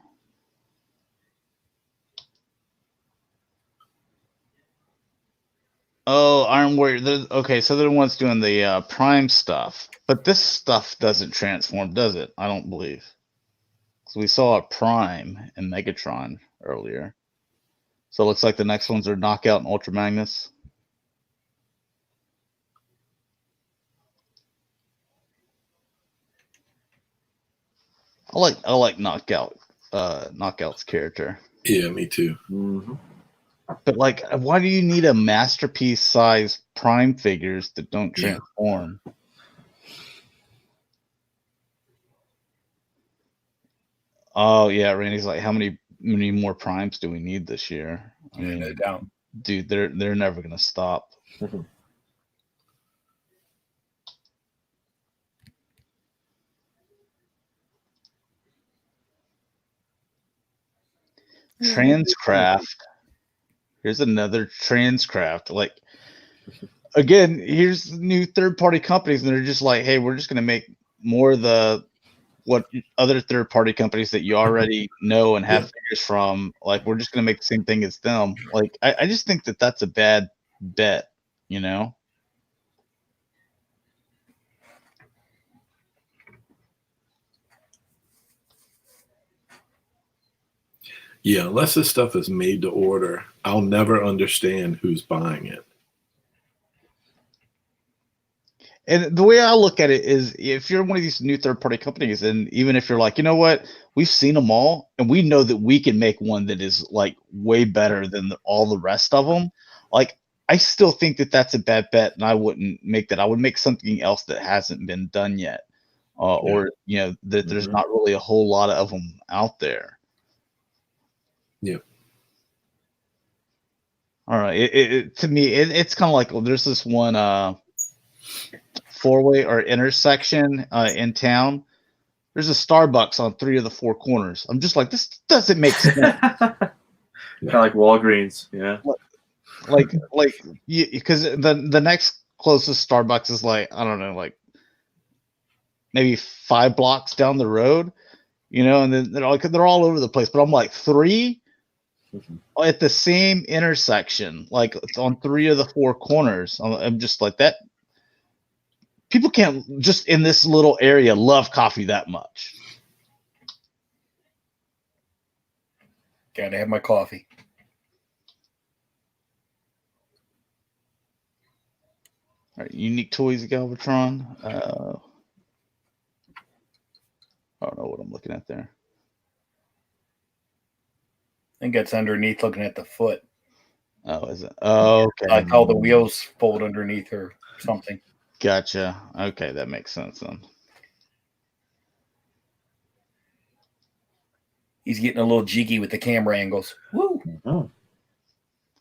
Oh, Iron Warrior. Okay, so they're the ones doing the Prime stuff. But this stuff doesn't transform, does it? I don't believe. So we saw a Prime and Megatron earlier. So it looks like the next ones are Knockout and Ultra Magnus. I like Knockout's character. Yeah, me too. Mm-hmm. But like, why do you need a masterpiece size Prime figures that don't transform? Oh yeah, Randy's like, how many more Primes do we need this year? I mean, No doubt. dude, they're never gonna stop. Transcraft. Here's another Transcraft. Like, again, here's new third-party companies, and they're just like, hey, we're just gonna make more of what other third-party companies that you already know and have figures from. Like, we're just gonna make the same thing as them. Like, I just think that that's a bad bet, you know. Yeah, unless this stuff is made to order, I'll never understand who's buying it. And the way I look at it is, if you're one of these new third-party companies, and even if you're like, you know what, we've seen them all, and we know that we can make one that is like way better than all the rest of them, like, I still think that that's a bad bet, and I wouldn't make that. I would make something else that hasn't been done yet, or you know, that there's not really a whole lot of them out there. Yeah. All right. To me, it's kind of like, well, there's this one four-way or intersection in town. There's a Starbucks on 3 of the 4 corners. I'm just like, this doesn't make sense. Kind of like Walgreens, yeah. Like, because the next closest Starbucks is like, I don't know, like maybe 5 blocks down the road, you know, and then they're all over the place. But I'm like, 3 at the same intersection, like it's on 3 of the 4 corners. I'm just like that. People can't just in this little area love coffee that much. Gotta have my coffee. All right, unique toys, Galvatron. I don't know what I'm looking at there. I think that's underneath, looking at the foot. Oh, is it? Oh, okay. Like all the wheels fold underneath or something. Gotcha. Okay, that makes sense then. He's getting a little jiggy with the camera angles. Woo! Oh.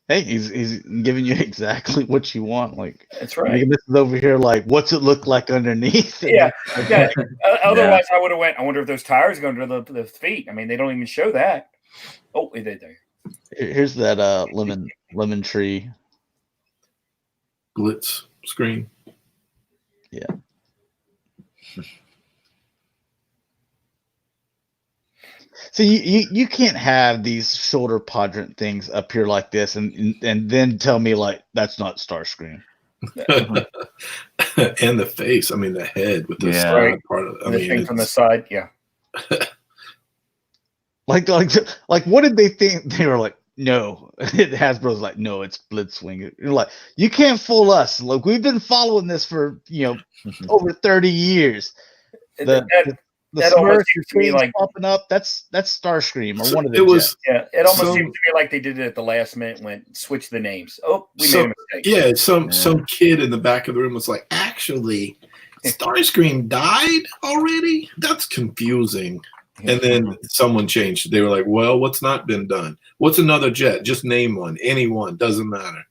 Hey, he's giving you exactly what you want. Like, that's right. This is over here. Like, what's it look like underneath? Yeah. Otherwise, I would have went. I wonder if those tires go under the feet. I mean, they don't even show that. Oh, they there. Here's that lemon tree. Blitz screen. Yeah. So you can't have these shoulder quadrant things up here like this and then tell me like that's not Starscream. And the face, I mean the head with the side part of it. The thing from the side, yeah. like what did they think? They were like, no. Hasbro's like, no, it's Blitzwing. You're like, you can't fool us. Look, we've been following this for over 30 years. The Smurf seems to me like popping up. That's Starscream or one of the. It almost seems to me like they did it at the last minute. Went switch the names. Oh, we made a mistake. Yeah, some kid in the back of the room was like, actually, Starscream died already. That's confusing. And then someone changed. They were like, well, what's not been done? What's another jet? Just name one. Anyone. Doesn't matter.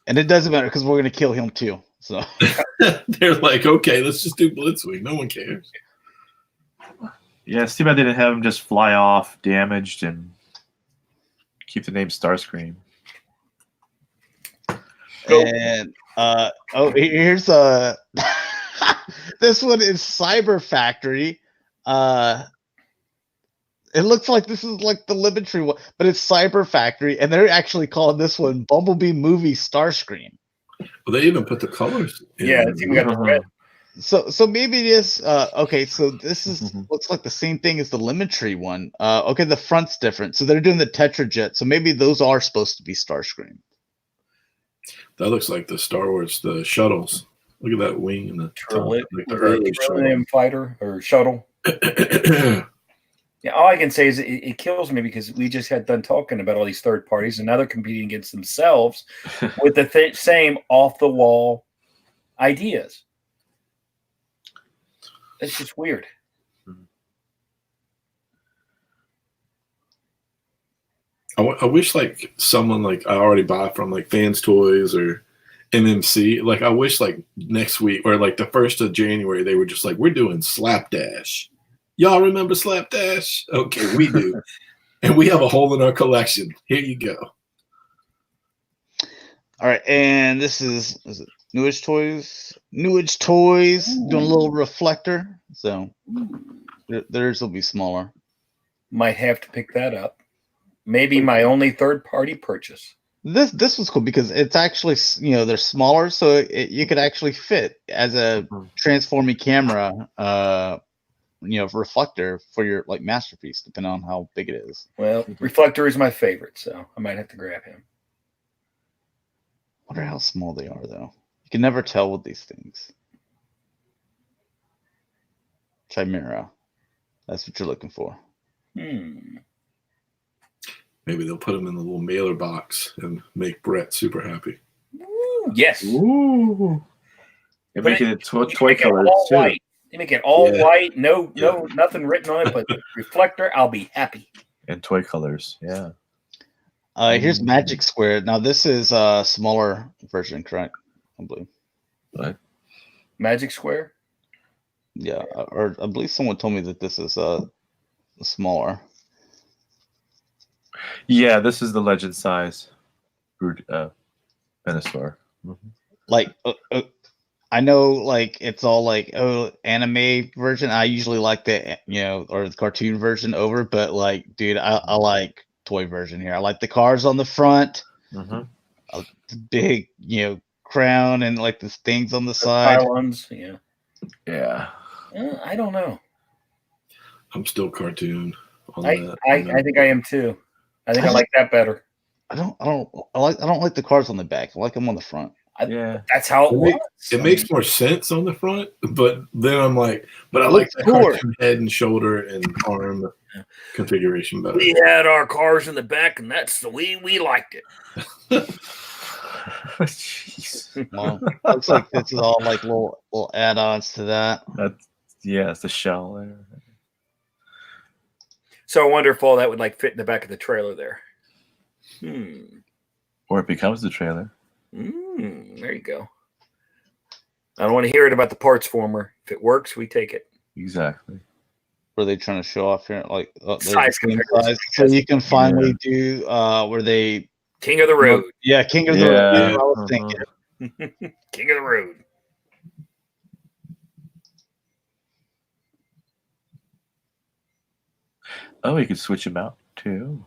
And it doesn't matter because we're going to kill him too. So they're like, okay, let's just do Blitzwing. No one cares. Yeah, it's too bad they didn't have him just fly off damaged and keep the name Starscream. And here's this one is Cyber Factory. It looks like this is like the Lemon Tree one, but it's Cyber Factory, and they're actually calling this one Bumblebee Movie Starscream. Well, they even put the colors in. Yeah, it's even got the red. So maybe it is okay. So this is looks like the same thing as the Lemon Tree one. Okay, the front's different. So they're doing the Tetrajet. So maybe those are supposed to be Starscream. That looks like the Star Wars, the shuttles. Look at that wing and the Trillium fighter or shuttle. Yeah, all I can say is it kills me because we just got done talking about all these third parties, and now they're competing against themselves with the same off-the-wall ideas. It's just weird. I wish like someone like I already buy from like Fans Toys or MMC. Like I wish like next week or like the 1st of January they were just like, we're doing Slapdash. Y'all remember Slapdash? Okay, we do. And we have a hole in our collection. Here you go. All right, and this is it Newish Toys? Newish Toys doing a little reflector. So theirs will be smaller. Might have to pick that up. Maybe my only third-party purchase. This was cool because it's actually, they're smaller, so you could actually fit as a transforming camera, reflector for your like masterpiece, depending on how big it is. Well, reflector is my favorite, so I might have to grab him. Wonder how small they are, though. You can never tell with these things. Chimera. That's what you're looking for. Maybe they'll put them in the little mailer box and make Brett super happy. Ooh, yes. Ooh. They're making it toy colors too. White. They make it all white. No, nothing written on it, but reflector. I'll be happy. And toy colors, yeah. Here's Magic Square. Now this is a smaller version, correct? I believe. What? Magic Square. Yeah, or I believe someone told me that this is smaller. Yeah, this is the legend size Venusaur. Mm-hmm. Like, I know, like it's all like anime version. I usually like the or the cartoon version over, but like, dude, I like toy version here. I like the cars on the front, the big crown, and like the things on the side. Pylons, yeah. I don't know. I'm still cartoon. I think I am too. I think I like that better. I don't like the cars on the back. I like them on the front. Yeah, that's how it was. It makes more sense on the front, but then I'm like, but I like the cartoon head and shoulder and arm configuration better. We had our cars in the back, and that's the way we liked it. Jeez. Well, looks like this is all like little add-ons to that. It's the shell there. So I wonder if all that would like fit in the back of the trailer there. Or it becomes the trailer. There you go. I don't want to hear it about the parts former. If it works, we take it. Exactly. Were they trying to show off here? Like size comparison. So you can finally do where they King of the Road. Yeah, King of the Road. I was thinking. King of the Road. Oh, you could switch them out too.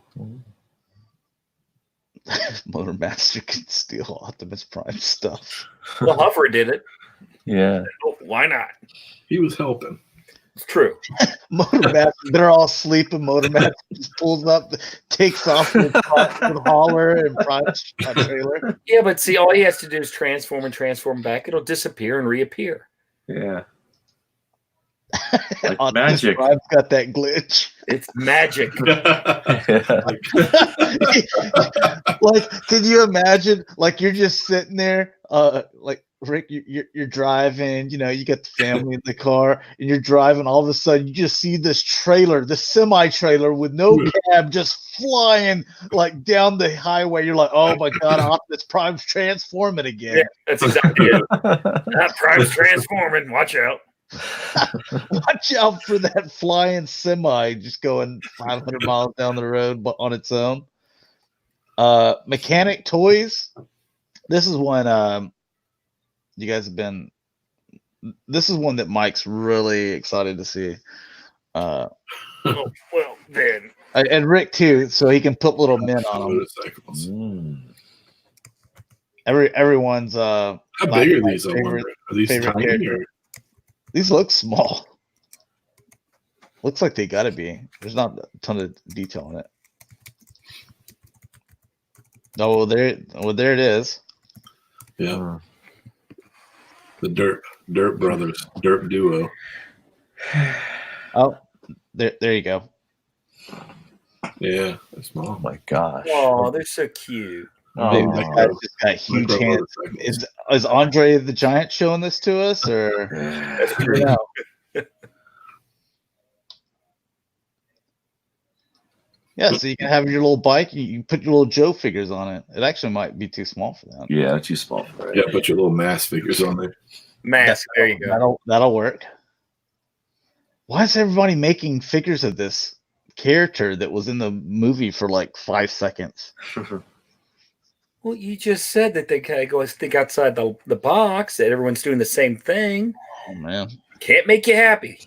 Motor Master can steal Optimus Prime stuff. Well, Huffer did it. Yeah. Why not? He was helping. It's true. Motor Master, they're all sleeping. Motor Master just pulls up, takes off with Holler and Prime's trailer. Yeah, but see, all he has to do is transform and transform back. It'll disappear and reappear. Yeah. Like magic. Prime's got that glitch. It's magic. Like, can you imagine? Like, you're just sitting there, like Rick, you're driving. You got the family in the car, and you're driving. All of a sudden, you just see this trailer, the semi-trailer with no cab, just flying like down the highway. You're like, oh my god, Optimus Prime's transforming again. Yeah, that's exactly it. That Prime's transforming. Watch out. Watch out for that flying semi just going 500 miles down the road but on its own. Mechanic Toys. This is one you guys have been. This is one that Mike's really excited to see. Well, then. And Rick too, so he can put little men on them. Everyone's how big are these? Are these tiny? These look small. Looks like they gotta be. There's not a ton of detail on it. Oh, there it is. Yeah. The Derp brothers, Derp duo. Oh, there you go. Yeah, they're Oh small. my gosh. Oh, they're so cute. Dude, this Oh. guy's just got huge Micro hands. motorcycles. Is Andre the Giant showing this to us, or That's I true. don't know. Yeah, so you can have your little bike. You put your little Joe figures on it. It actually might be too small for that. Yeah, too small for it. Yeah, put your little mass figures on there. Mask. There you go. That'll work. Why is everybody making figures of this character that was in the movie for like 5 seconds? Well, you just said that they kind of go think outside the box, that everyone's doing the same thing. Oh man, Can't make you happy.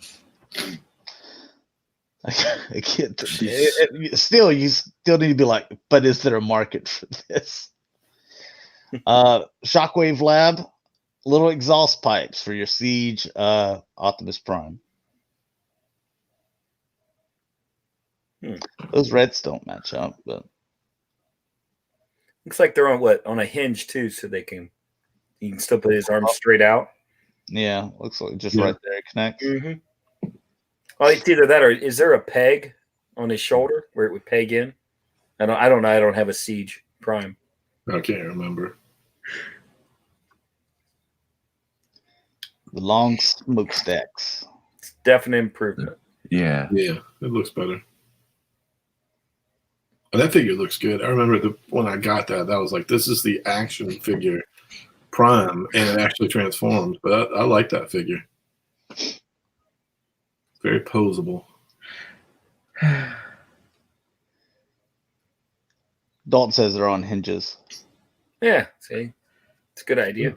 I can't. Jeez. Still, you still need to be like, but is there a market for this? Shockwave Lab, little exhaust pipes for your Siege Optimus Prime. Those reds don't match up, but Looks like they're on a hinge too, so you can still put his arms straight out. yeah, looks like just Yeah. right there it connects. Mm-hmm. Well, it's either that or is there a peg on his shoulder where it would peg in? I don't know. I don't have a Siege Prime. I can't remember. The long smokestacks. It's definite improvement. Yeah. Yeah, it looks better. And that figure looks good. I remember when I got that was like, this is the action figure Prime, and it actually transforms. But I like that figure. Very posable. Dalton says they're on hinges. Yeah, see, it's a good idea.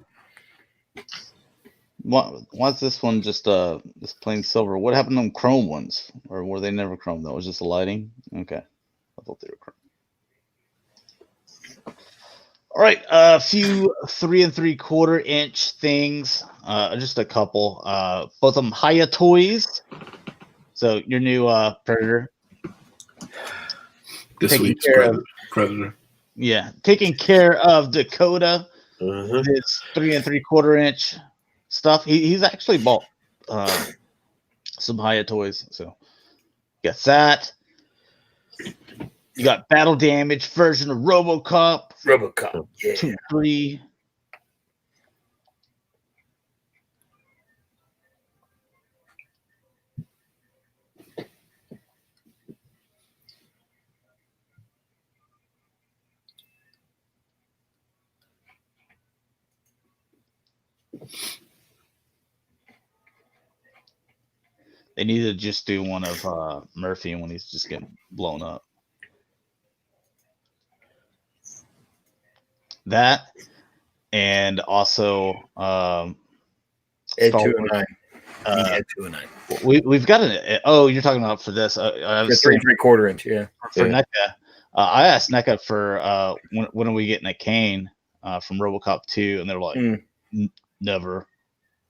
Why's this one just this plain silver? What happened to them chrome ones? Or were they never chrome? That was just the lighting? Okay. I thought they were chrome. All right, a few 3 3/4 inch things. Just a couple. Both of them Hiya Toys. So your new Predator. This Taking week's care of- Predator. Yeah, taking care of Dakota. His 3 3/4 inch stuff. He's actually bought some Hiya Toys. So got that. You got battle damage version of RoboCop. RoboCop, yeah. 2, 3. They need to just do one of Murphy when he's just getting blown up. That, and also Ed Star 209. uh, Ed 209. we've got an. Oh, you're talking about for this. I was The 3 3/4 inch, yeah. for Yeah. NECA. I asked NECA for when are we getting a cane from RoboCop 2, and they're like, never.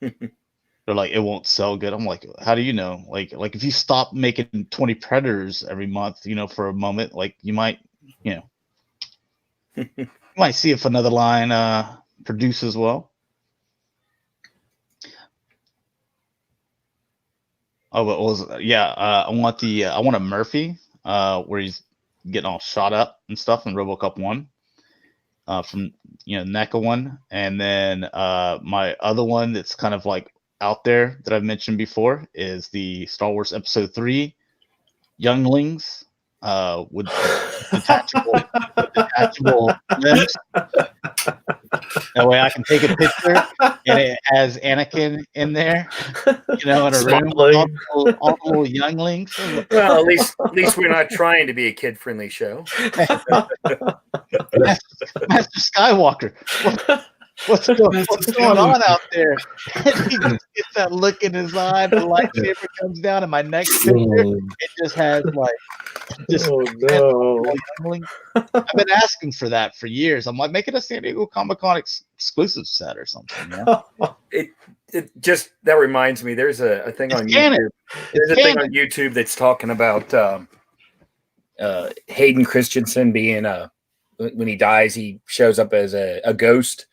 They're like, it won't sell good. I'm like, how do you know? Like if you stop making 20 Predators every month, for a moment, like you might, you might see if another line produces well. Oh, but I want I want a Murphy where he's getting all shot up and stuff in RoboCop 1 from NECA 1, and then my other one that's kind of like out there that I've mentioned before is the Star Wars Episode 3 Younglings with detachable limbs. That way I can take a picture and it has Anakin in there, in a room with all the little younglings. Well, at least we're not trying to be a kid-friendly show. Master Skywalker. What's going on out there? And he just gets that look in his eye. The lightsaber comes down, and my next picture, it just has younglings. I've been asking for that for years. I'm like, make it a San Diego Comic-Con exclusive set or something. It just, that reminds me, there's a thing on canon. YouTube. There's a thing on YouTube that's talking about Hayden Christensen being when he dies, he shows up as a ghost,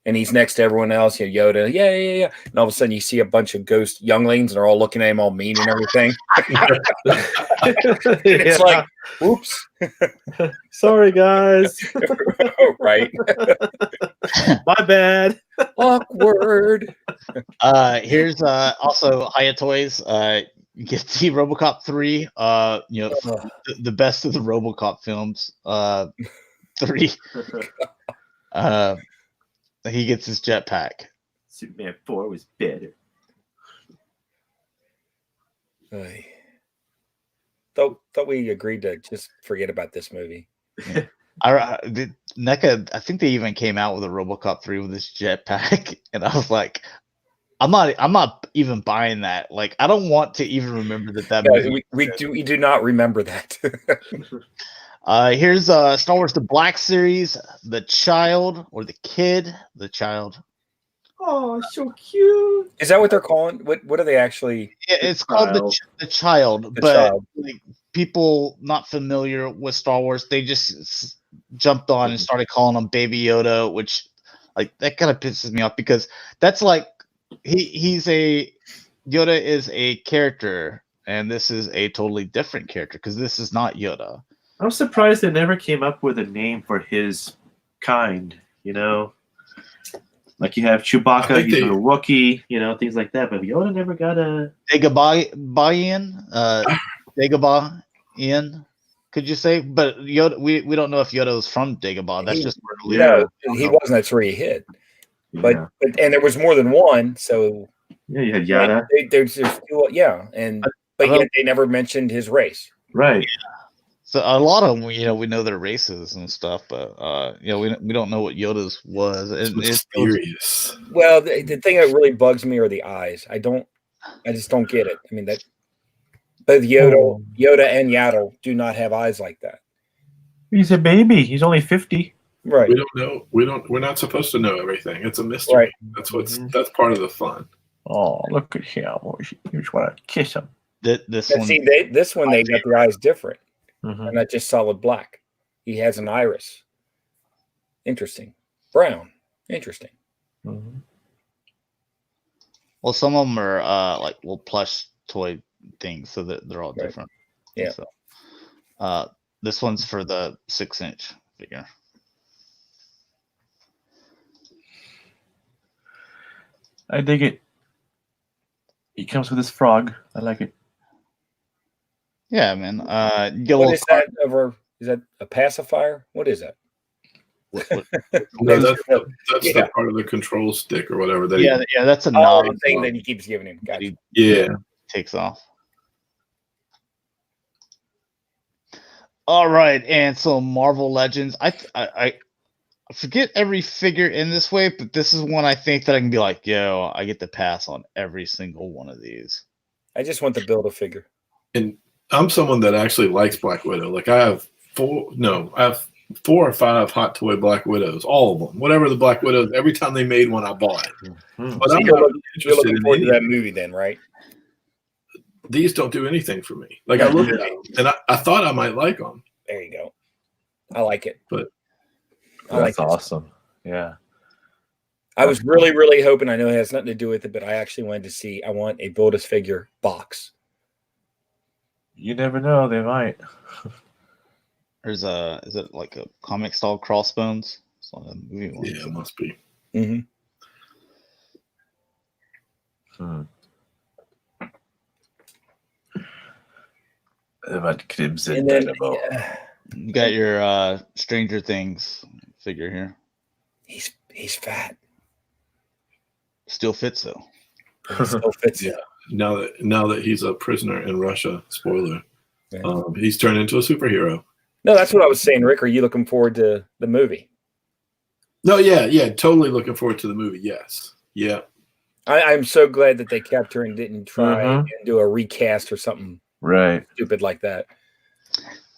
and he's next to everyone else. You know, Yoda, yeah. And all of a sudden, you see a bunch of ghost younglings, and they're all looking at him all mean and everything. It's like, whoops. Sorry, guys. Right. My bad. Awkward. Here's also Hiya Toys. You get the RoboCop 3. You know, the best of the RoboCop films. 3. He gets his jetpack. Superman 4 was better. Thought we agreed to just forget about this movie. NECA, I think they even came out with a RoboCop 3 with this jetpack, and I was like, I'm not even buying that. Like, I don't want to even remember that movie. We do not remember that. Here's Star Wars: The Black Series, The Child. Oh, so cute. Is that what they're calling? What are they actually? It's called the Child, like, people not familiar with Star Wars, they just jumped on and started calling him Baby Yoda, which, like, that kind of pisses me off because that's like Yoda is a character, and this is a totally different character because this is not Yoda. I'm surprised they never came up with a name for his kind, you know? Like, you have Chewbacca, he's a Wookiee, you know, things like that. But Yoda never got a... Dagobah, could you say? But Yoda, we don't know if Yoda was from Dagobah. That's just where he wasn't. That's where he hid. But and there was more than one. So yeah, you had Yada. There's but yet they never mentioned his race. Right. Yeah. So a lot of them, you know, we know their races and stuff, but you know, we don't know what Yoda's was. It's mysterious. Well, the thing that really bugs me are the eyes. I just don't get it. I mean, that both Yoda and Yaddle do not have eyes like that. He's a baby. He's only 50. Right. We don't know. We're not supposed to know everything. It's a mystery. Right. That's part of the fun. Oh, look at him. You just want to kiss him. This one they got the eyes different. Mm-hmm. Not just solid black. He has an iris. Interesting. Brown. Interesting. Mm-hmm. Well, some of them are like little plush toy things, so that they're all different. Yeah. So, this one's for the 6-inch figure. I dig it. He comes with his frog. I like it. Yeah, man. What is that? Is that a pacifier? What is that? No, that's the part of the control stick or whatever. That's a thing that he keeps giving him. Gotcha. Yeah, takes off. All right, and so Marvel Legends. I forget every figure in this way, but this is one I think that I can be like, yo, I get to pass on every single one of these. I just want to build a figure. And I'm someone that actually likes Black Widow. Like, I have 4 or 5 Hot Toy Black Widows, all of them. Whatever the Black Widows, every time they made one, I bought it. Mm-hmm. But so I'm you're not looking forward to that movie then, right? These don't do anything for me. Like, I looked at them, and I thought I might like them. There you go. I like it. But that's awesome. Yeah. I was really, really hoping, I know it has nothing to do with it, but I actually wanted to see, I want a Build-A-Figure box. You never know, they might. Is it like a comic style Crossbones? It's not a movie one. Yeah, it must be. Mm-hmm. About Crimson And then, Dynamo. You got your Stranger Things figure here. He's fat. Still fits though. He still fits. Yeah. Now that he's a prisoner in Russia, spoiler, Yeah. He's turned into a superhero. No, that's what I was saying, Rick. Are you looking forward to the movie? No, yeah, totally looking forward to the movie. Yes, yeah. I'm so glad that they kept her and didn't try and do a recast or something stupid like that.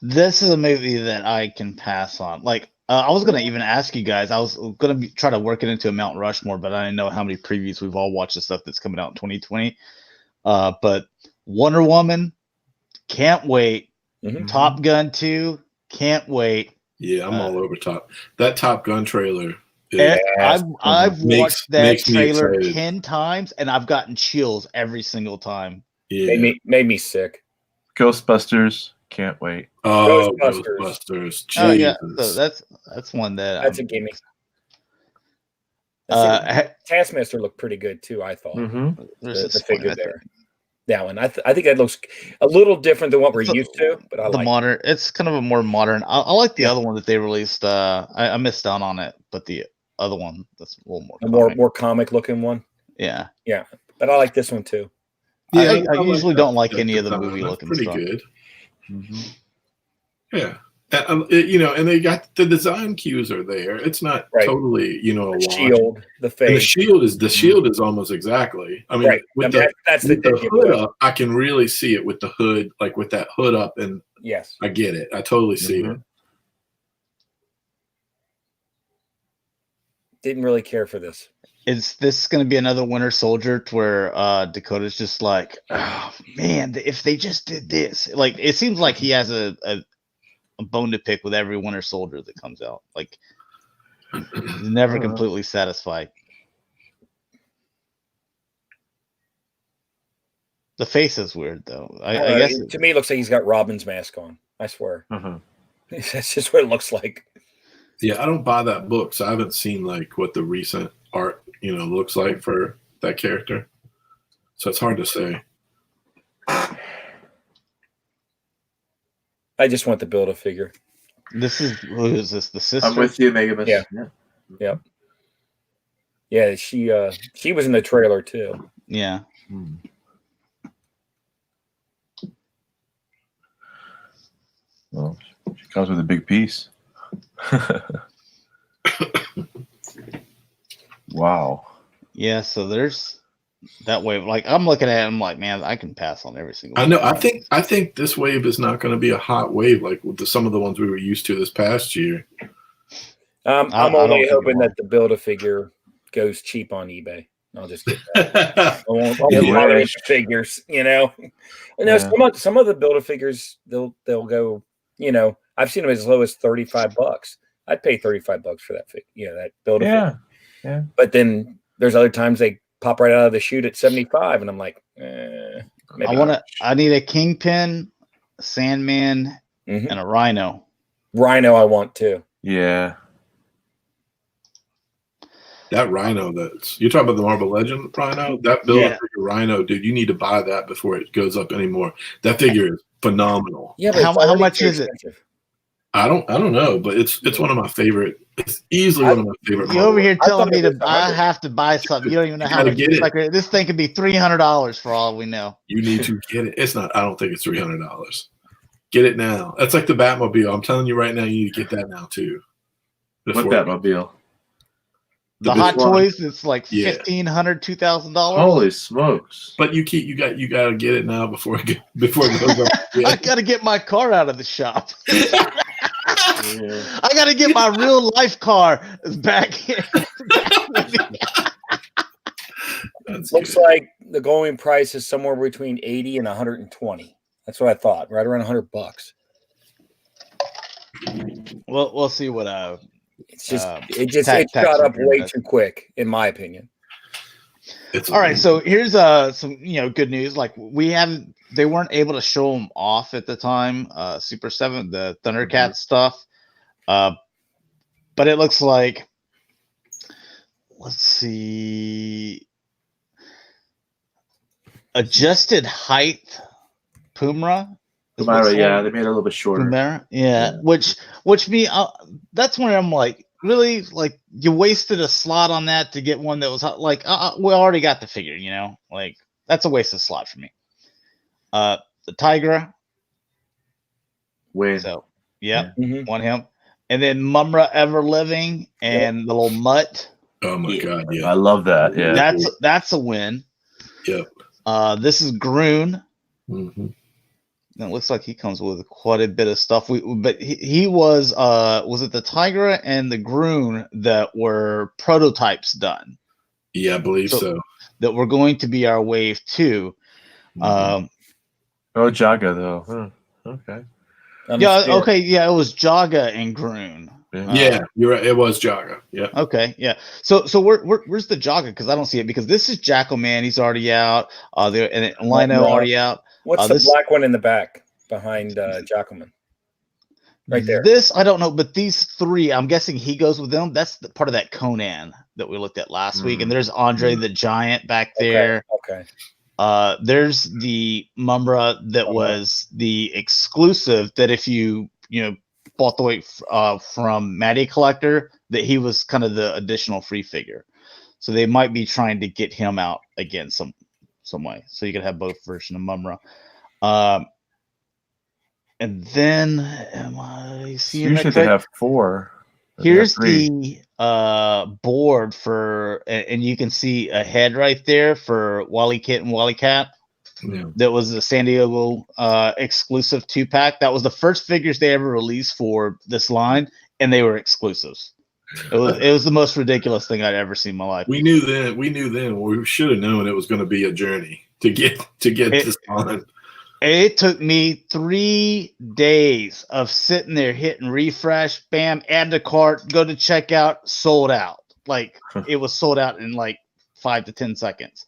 This is a movie that I can pass on. Like, I was gonna even ask you guys. I was gonna try to work it into a Mount Rushmore, but I didn't know how many previews we've all watched the stuff that's coming out in 2020. But Wonder Woman, can't wait. Mm-hmm. Top Gun 2, can't wait. Yeah, I'm all over That Top Gun trailer And Yes. I've watched that makes me trailer excited. 10 times, and I've gotten chills every single time. Yeah. Made me sick. Ghostbusters. Can't wait. Oh, Ghostbusters. Ghostbusters. Oh yeah, Jesus. so that's one that That's a gimme. Taskmaster looked pretty good too, I thought. Mm-hmm. there's The figure there. That one. I think that looks a little different than what we're used to, but I the like modern. It's kind of a more modern. I like the other one that they released. I missed out on it, but the other one that's a little more a comic. more comic looking one. Yeah. But I like this one too. I usually like don't that. like That any of the design. movie That's looking pretty stuff. good. Mm-hmm. Yeah. And they got the design cues are there. It's not totally, a The wash. shield, the face. And the shield is almost exactly. I mean, with that's with the the hood up, I can really see it with the hood, like with that hood up, and yes, I get it. I totally see it. Didn't really care for this. Is this going to be another Winter Soldier to where Dakota's just like, oh man, if they just did this, like it seems like he has a bone to pick with every Winter Soldier that comes out. Like he's never completely satisfied. The face is weird though. I guess to me, it looks like he's got Robin's mask on. I swear, that's just what it looks like. Yeah, I don't buy that book, so I haven't seen like what the recent art, looks like for that character. So it's hard to say. I just want to build a figure. who is this? The sister? I'm with you, Megamus. Yeah. Yeah, she was in the trailer too. Yeah. Well, she comes with a big piece. Wow. Yeah, so there's that wave. Like I'm looking at it, I'm like, man, I can pass on every single I know. one. I think this wave is not going to be a hot wave like with some of the ones we were used to this past year. I'm only hoping that the build a figure goes cheap on eBay. I'll just get that. I won't bother with the figures, some of the build a figures they'll go. I've seen them as low as $35. I'd pay $35 for that figure. That build a figure. Yeah. But then there's other times they pop right out of the chute at 75, and I'm like, maybe I need a Kingpin, a Sandman, and a Rhino. Rhino I want too. Yeah. That Rhino you're talking about the Marvel Legend Rhino? That build figure Rhino, dude, you need to buy that before it goes up anymore. That figure is phenomenal. Yeah, but how much is it? I don't know, but it's one of my favorite. It's easily one of my favorite. You over here telling me I I have to buy something. You don't even know how to get it. Like this thing could be $300 for all we know. You need to get it. It's not. I don't think it's $300. Get it now. That's like the Batmobile. I'm telling you right now, you need to get that now too. What Batmobile? The Hot Toys, it's like $1,500, $2,000. Holy smokes! But you got to get it now before it goes up. I got to get my car out of the shop. I got to get my real life car back here. Looks like the going price is somewhere between 80 and 120. That's what I thought. Right around $100. Well, we'll see what It's just it shot up way too quick, in my opinion. All right, so here's some good news. Like they weren't able to show them off at the time. Super 7, the Thundercat stuff, but it looks like. Let's see. Adjusted height, Pumara. Yeah, they made it a little bit shorter. Pumara, yeah. Which that's when I'm like, really, like you wasted a slot on that to get one that was like, we already got the figure, like that's a waste of slot for me. The Tigra. Win. So want him, and then Mumra Ever Living and the little mutt. Oh my god, yeah, I love that. Yeah, that's a win. Yep. This is Groon. Mm-hmm. It looks like he comes with quite a bit of stuff. But he was it the Tigra and the Groon that were prototypes done? Yeah, I believe so. That were going to be our wave 2. Oh, Jaga though. Okay. Yeah. Okay. Yeah, it was Jaga and Groon. Yeah, you're right. It was Jaga. Yeah. Okay, yeah. So where's the Jaga? Because I don't see it. Because this is Jackalman. He's already out. There and Lino already out. What's the black one in the back behind Jackalman? Right there. This I don't know, but these three, I'm guessing he goes with them. That's part of that Conan that we looked at last week. And there's Andre the Giant back there. Okay. There's the Mumbra that was the exclusive. That if you bought the weight from Matty Collector, that he was kind of the additional free figure. So they might be trying to get him out again some way, so you could have both versions of Mumbra. And then am I seeing Usually that they have 4. Here's the board for, and you can see a head right there for Wally Kit and Wally Cat. Yeah. That was the San Diego exclusive 2-pack. That was the first figures they ever released for this line, and they were exclusives. It was the most ridiculous thing I'd ever seen in my life. We knew then. We should have known it was going to be a journey to get this on. It took me 3 days of sitting there hitting refresh, bam, add to cart, go to checkout, sold out. Like it was sold out in like 5 to 10 seconds.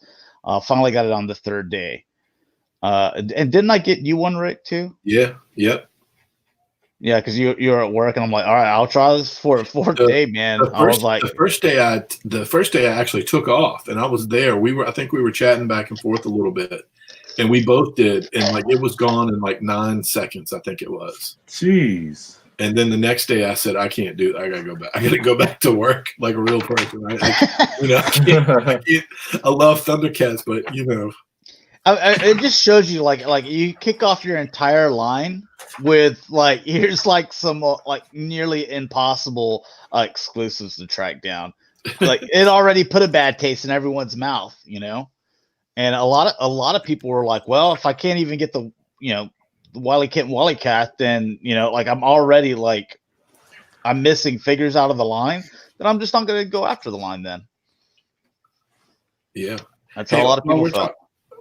Finally got it on the 3rd day. And didn't I get you one, Rick, too? Yeah. Yep. Yeah, because you're at work, and I'm like, all right, I'll try this for a 4th day, man. I was like, the first day I actually took off, and I was there. I think we were chatting back and forth a little bit, and we both did, and like it was gone in like 9 seconds, I think it was. Jeez. And then the next day I said, I can't do it. I gotta go back. I gotta go back to work like a real person. Right? I love Thundercats, but it just shows you like you kick off your entire line with like here's like some like nearly impossible exclusives to track down. Like it already put a bad taste in everyone's mouth, And a lot of people were like, well, if I can't even get the Wily Kit and Wally Cat, then like I'm already like I'm missing figures out of the line, then I'm just not going to go after the line then. Yeah, that's how a lot of people felt.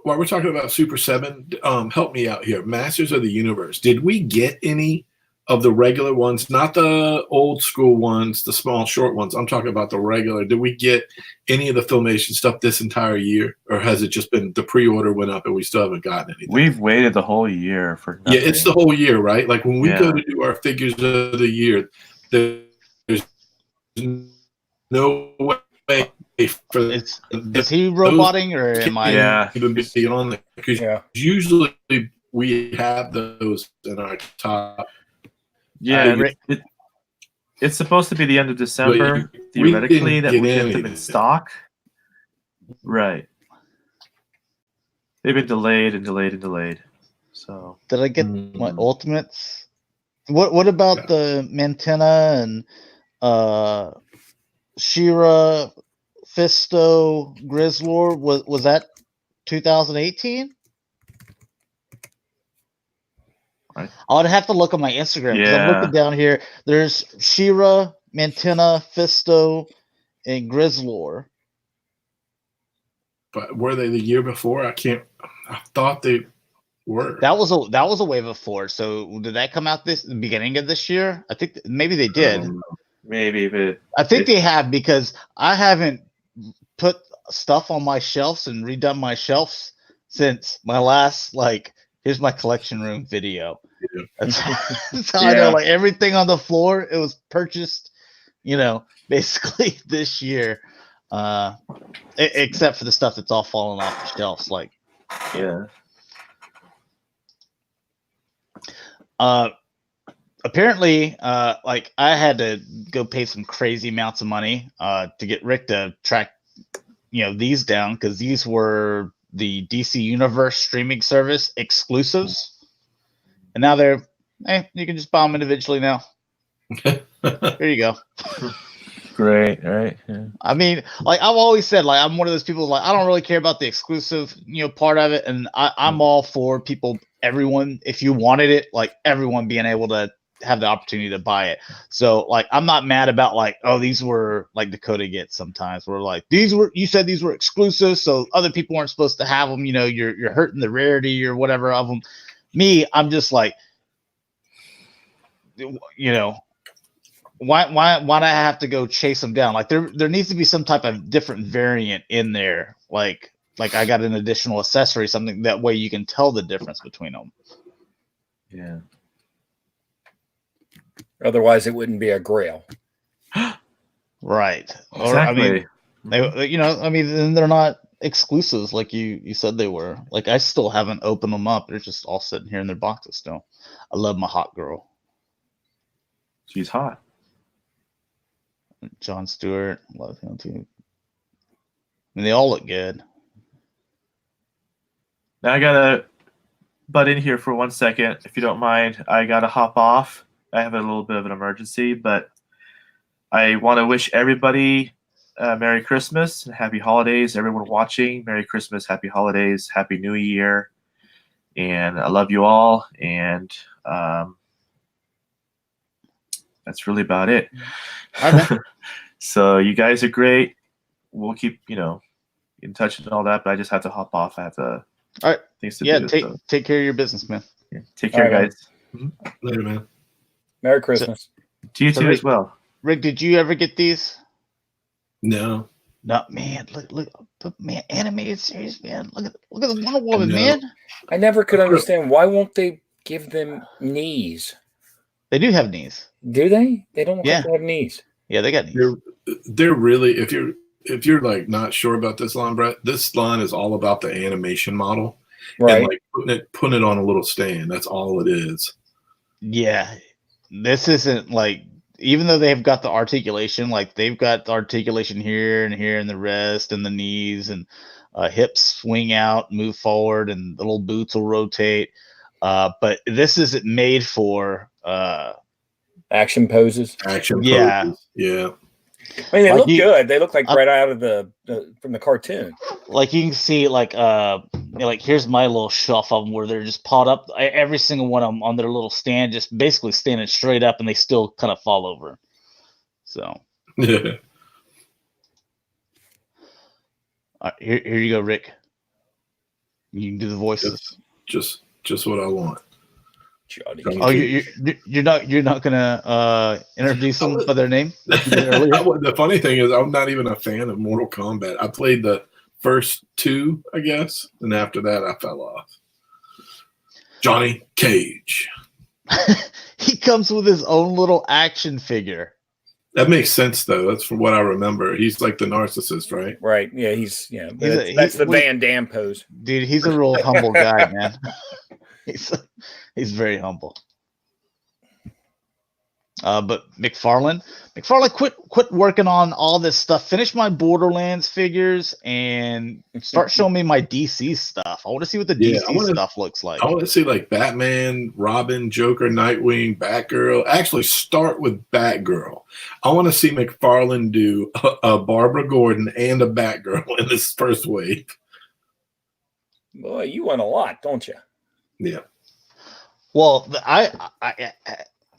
While we're talking about Super 7, help me out here. Masters of the Universe. Did we get any of the regular ones? Not the old school ones, the small, short ones. I'm talking about the regular. Did we get any of the Filmation stuff this entire year? Or has it just been the pre-order went up and we still haven't gotten anything? We've waited the whole year for nothing. Yeah, it's the whole year, right? Like when we go to do our figures of the year, there's no way. Is he roboting or am I? Even be on there because usually we have those in our top. Yeah, it's supposed to be the end of December theoretically that we get them in stock. Right. They've been delayed and delayed and delayed. So did I get my ultimates? What about the Mantenna and She-Ra? Fisto, Grizzlor, was that 2018? Right. I would have to look on my Instagram because I'm looking down here. There's She-Ra, Mantenna, Fisto, and Grizzlor. But were they the year before? I thought they were. That was a wave of 4. So did that come out the beginning of this year? I think maybe they did. Maybe, but I think they have because I haven't put stuff on my shelves and redone my shelves since my last here's my collection room video. That's how I know everything on the floor it was purchased, basically this year, except for the stuff that's all falling off the shelves. Apparently, I had to go pay some crazy amounts of money to get Rick to track these down because these were the DC Universe streaming service exclusives, and now they're you can just buy them individually now. Here you go. Great, right? Yeah. I mean, I've always said, I'm one of those people I don't really care about the exclusive part of it, and I'm all for everyone if you wanted it, everyone being able to have the opportunity to buy it. So I'm not mad about these were Dakota gets sometimes where you said these were exclusive, so other people weren't supposed to have them. You're hurting the rarity or whatever of them. Me, I'm just why do I have to go chase them down? Like there needs to be some type of different variant in there. Like I got an additional accessory, something that way you can tell the difference between them. Yeah. Otherwise, it wouldn't be a grail. Right. Exactly. Or I mean, then they're not exclusives like you said they were. Like I still haven't opened them up. They're just all sitting here in their boxes still. I love my hot girl. She's hot. John Stewart, love him too. And they all look good. Now I gotta butt in here for 1 second, if you don't mind. I gotta hop off. I have a little bit of an emergency, but I want to wish everybody Merry Christmas and Happy Holidays. Everyone watching, Merry Christmas, Happy Holidays, Happy New Year, and I love you all. And that's really about it. So you guys are great. We'll keep in touch and all that, but I just have to hop off. I have to. All right. Things to do. Take care of your business, man. Yeah, take care, guys. Later, man. Merry Christmas. To you too as well. Rick, did you ever get these? No. No, man. Look, man, animated series, man. Look at the Wonder Woman, man. I never could understand why won't they give them knees? They do have knees. Do they? They don't have to have knees. Yeah, they got knees. They're really if you're like not sure about this line, Brett, this line is all about the animation model. Right. And like putting it on a little stand. That's all it is. Yeah. This isn't like, even though they've got the articulation, like they've got the articulation here and here and the wrist and the knees and hips swing out, move forward, and the little boots will rotate. But this isn't made for action poses. Action yeah. poses. Yeah. I mean, they look good. They look like right out of from the cartoon. Like you can see, like here's my little shelf of them where they're just piled up. Every single one of them on their little stand, just basically standing straight up, and they still kind of fall over. So yeah. Here you go, Rick. You can do the voices. Just what I want. Johnny. Oh, you're not gonna introduce them by their name? The funny thing is, I'm not even a fan of Mortal Kombat. I played the first two, I guess, and after that, I fell off. Johnny Cage. He comes with his own little action figure. That makes sense, though. That's from what I remember. He's like the narcissist, right? Right. Yeah. That's the Van Damme pose. Dude, he's a real humble guy, man. He's very humble. But McFarlane, quit working on all this stuff. Finish my Borderlands figures and start showing me my DC stuff. I want to see what the DC stuff looks like. I want to see like Batman, Robin, Joker, Nightwing, Batgirl. Actually, start with Batgirl. I want to see McFarlane do a Barbara Gordon and a Batgirl in this first wave. Boy, you want a lot, don't you? Yeah. Well, I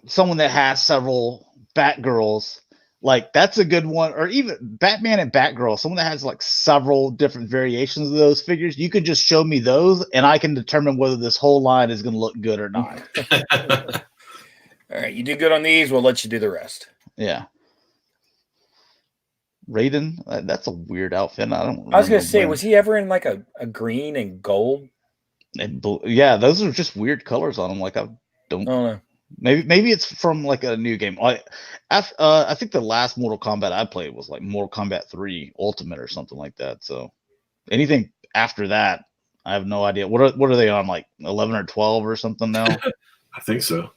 someone that has several Batgirls, like that's a good one, or even Batman and Batgirl, someone that has like several different variations of those figures. You could just show me those, and I can determine whether this whole line is going to look good or not. All right, you do good on these. We'll let you do the rest. Yeah. Raiden, that's a weird outfit. I was going to say, was he ever in like a green and gold? Yeah, those are just weird colors on them. Like I don't know. Maybe it's from like a new game. I think the last Mortal Kombat I played was like Mortal Kombat 3 Ultimate or something like that. So anything after that, I have no idea. What are they on, like 11 or 12 or something now? I think so.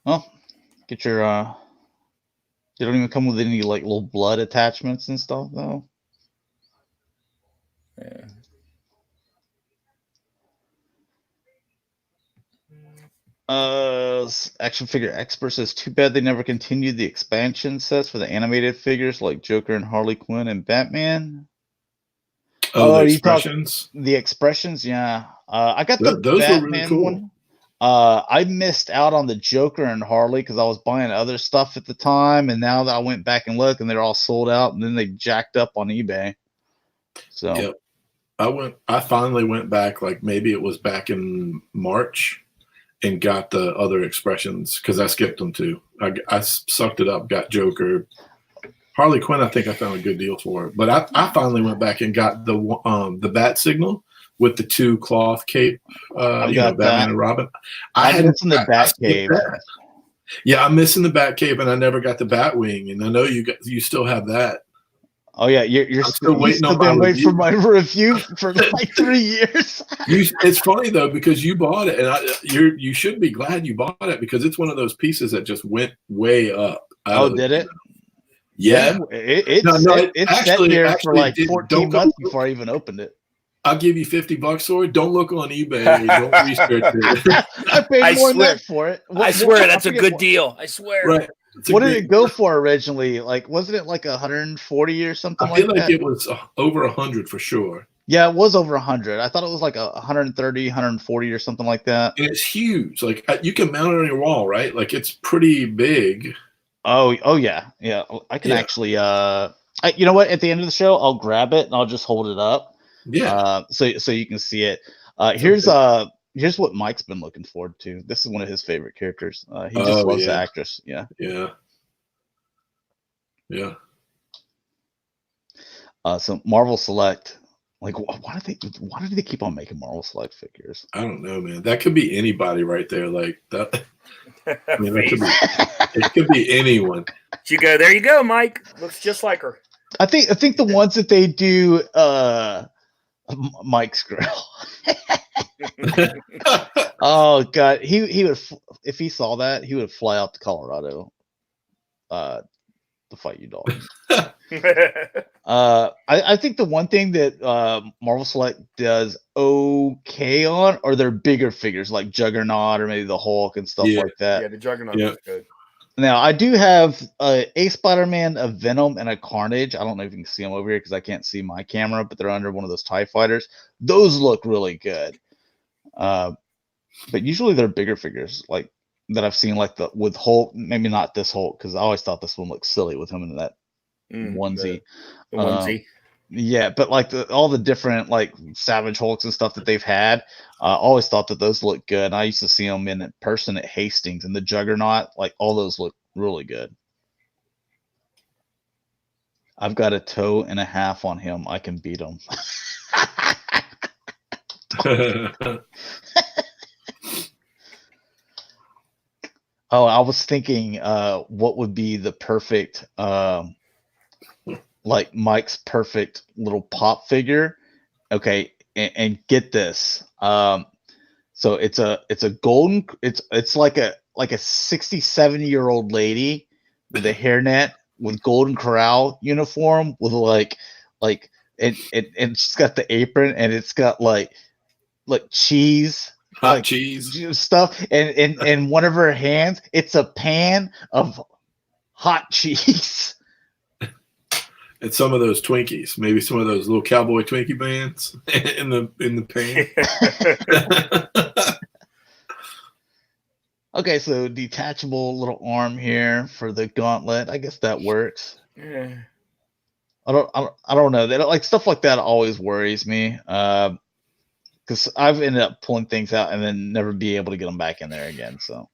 Well, get your they don't even come with any like little blood attachments and stuff though. Yeah. Action Figure Expert says, too bad they never continued the expansion sets for the animated figures like Joker and Harley Quinn and Batman. Oh, the expressions. The expressions, yeah. I got the those Batman were really cool. one. I missed out on the Joker and Harley because I was buying other stuff at the time, and now that I went back and looked, and they're all sold out, and then they jacked up on eBay. So, yep. I finally went back, like maybe it was back in March, and got the other expressions because I skipped them too. I sucked it up, got Joker. Harley Quinn, I think I found a good deal for it. But I finally went back and got the bat signal with the 2 cloth cape, Batman and Robin. I'm missing the bat cape. Yeah, I'm missing the bat cape, and I never got the bat wing. And I know you still have that. Oh yeah, you're still waiting on my review. For my review for like 3 years. It's funny though because you bought it, and you should be glad you bought it because it's one of those pieces that just went way up. Oh, did it? Yeah, it sat there for like 14 months before I even opened it. I'll give you $50 for it. Don't look on eBay. Don't research it. I paid more than that for it. I swear that's a good deal. I swear. Right. What did it go for originally? Like, wasn't it like 140 or something? I feel like it was over 100 for sure. Yeah, it was over 100. I thought it was like 130, 140 or something like that. And it's huge. Like you can mount it on your wall, right? Like it's pretty big. Oh yeah. I can actually. You know what? At the end of the show, I'll grab it and I'll just hold it up. Yeah. So you can see it. Here's what Mike's been looking forward to. This is one of his favorite characters. He just loves the actress. Yeah. So Marvel Select, like, why do they keep on making Marvel Select figures? I don't know, man. That could be anybody right there. Like that. I mean, it could be anyone. You go. There you go, Mike. Looks just like her. I think the ones that they do, Mike's grill. Oh god, he would, if he saw that, he would fly out to Colorado to fight you, Dalton. I think the one thing that Marvel Select does okay on are their bigger figures like Juggernaut or maybe the Hulk and stuff like that. Yeah, the Juggernaut is good. Now, I do have a Spider-Man, a Venom, and a Carnage. I don't know if you can see them over here because I can't see my camera, but they're under one of those TIE fighters. Those look really good. But usually they're bigger figures like that I've seen, like with Hulk. Maybe not this Hulk because I always thought this one looked silly with him in that onesie. The onesie. Yeah, but like all the different like Savage Hulks and stuff that they've had, I always thought that those looked good. And I used to see them in person at Hastings, and the Juggernaut, like all those look really good. I've got a toe and a half on him. I can beat him. Oh, I was thinking, what would be the perfect, like Mike's perfect little pop figure? Okay, and get this. So it's a golden. It's like a 67-year-old lady with a hairnet with Golden Corral uniform with and she's got the apron and it's got like cheese. Hot cheese stuff, and in one of her hands, it's a pan of hot cheese. And some of those Twinkies, maybe some of those little cowboy Twinkie bands in the pan. Okay, so detachable little arm here for the gauntlet. I guess that works. Yeah. I don't know. They don't, like stuff like that always worries me. Because I've ended up pulling things out and then never be able to get them back in there again. So,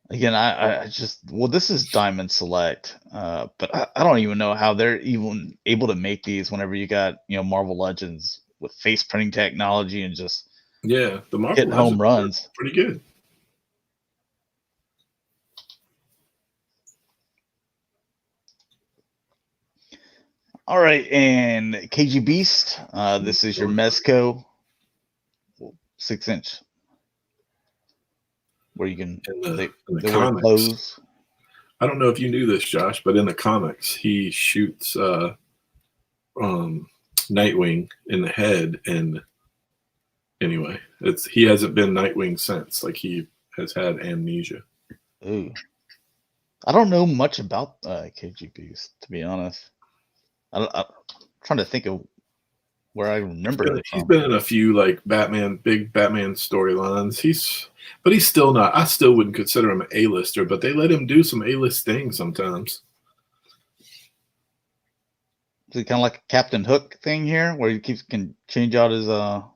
again, I just this is Diamond Select, but I don't even know how they're even able to make these whenever you got Marvel Legends with face printing technology and just the Marvel hitting home runs. Pretty good. All right, and KG Beast, this is your Mezco 6-inch, where you can they wear clothes. I don't know if you knew this, Josh, but in the comics, he shoots Nightwing in the head, and anyway, he hasn't been Nightwing since. Like he has had amnesia. Ooh, I don't know much about KG Beast, to be honest. I'm trying to think of where I remember it. He's been in a few like big Batman storylines. But he's still not. I still wouldn't consider him an A-lister, but they let him do some A-list things sometimes. Is it kind of like a Captain Hook thing here, where he can change out his little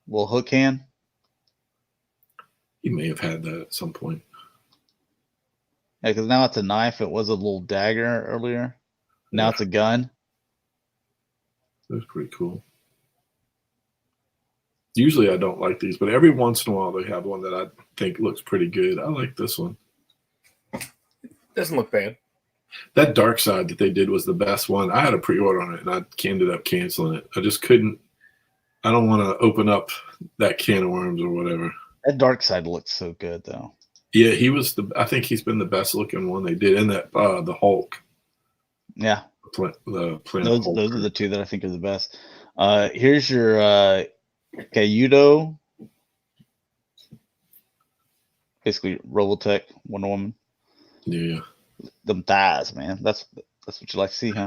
hook hand? He may have had that at some point. Yeah, because now it's a knife. It was a little dagger earlier. Now it's a gun. That's pretty cool. Usually I don't like these, but every once in a while they have one that I think looks pretty good. I like this one. Doesn't look bad. That Dark Side that they did was the best one. I had a pre-order on it, and I ended up canceling it. I just couldn't. I don't want to open up that can of worms or whatever. That Dark Side looks so good, though. Yeah, he was I think he's been the best looking one they did, and that the Hulk. Yeah, the those are the two that I think are the best. Here's your Kayudo, basically Robotech Wonder Woman. Yeah, them thighs, man. That's what you like to see, huh?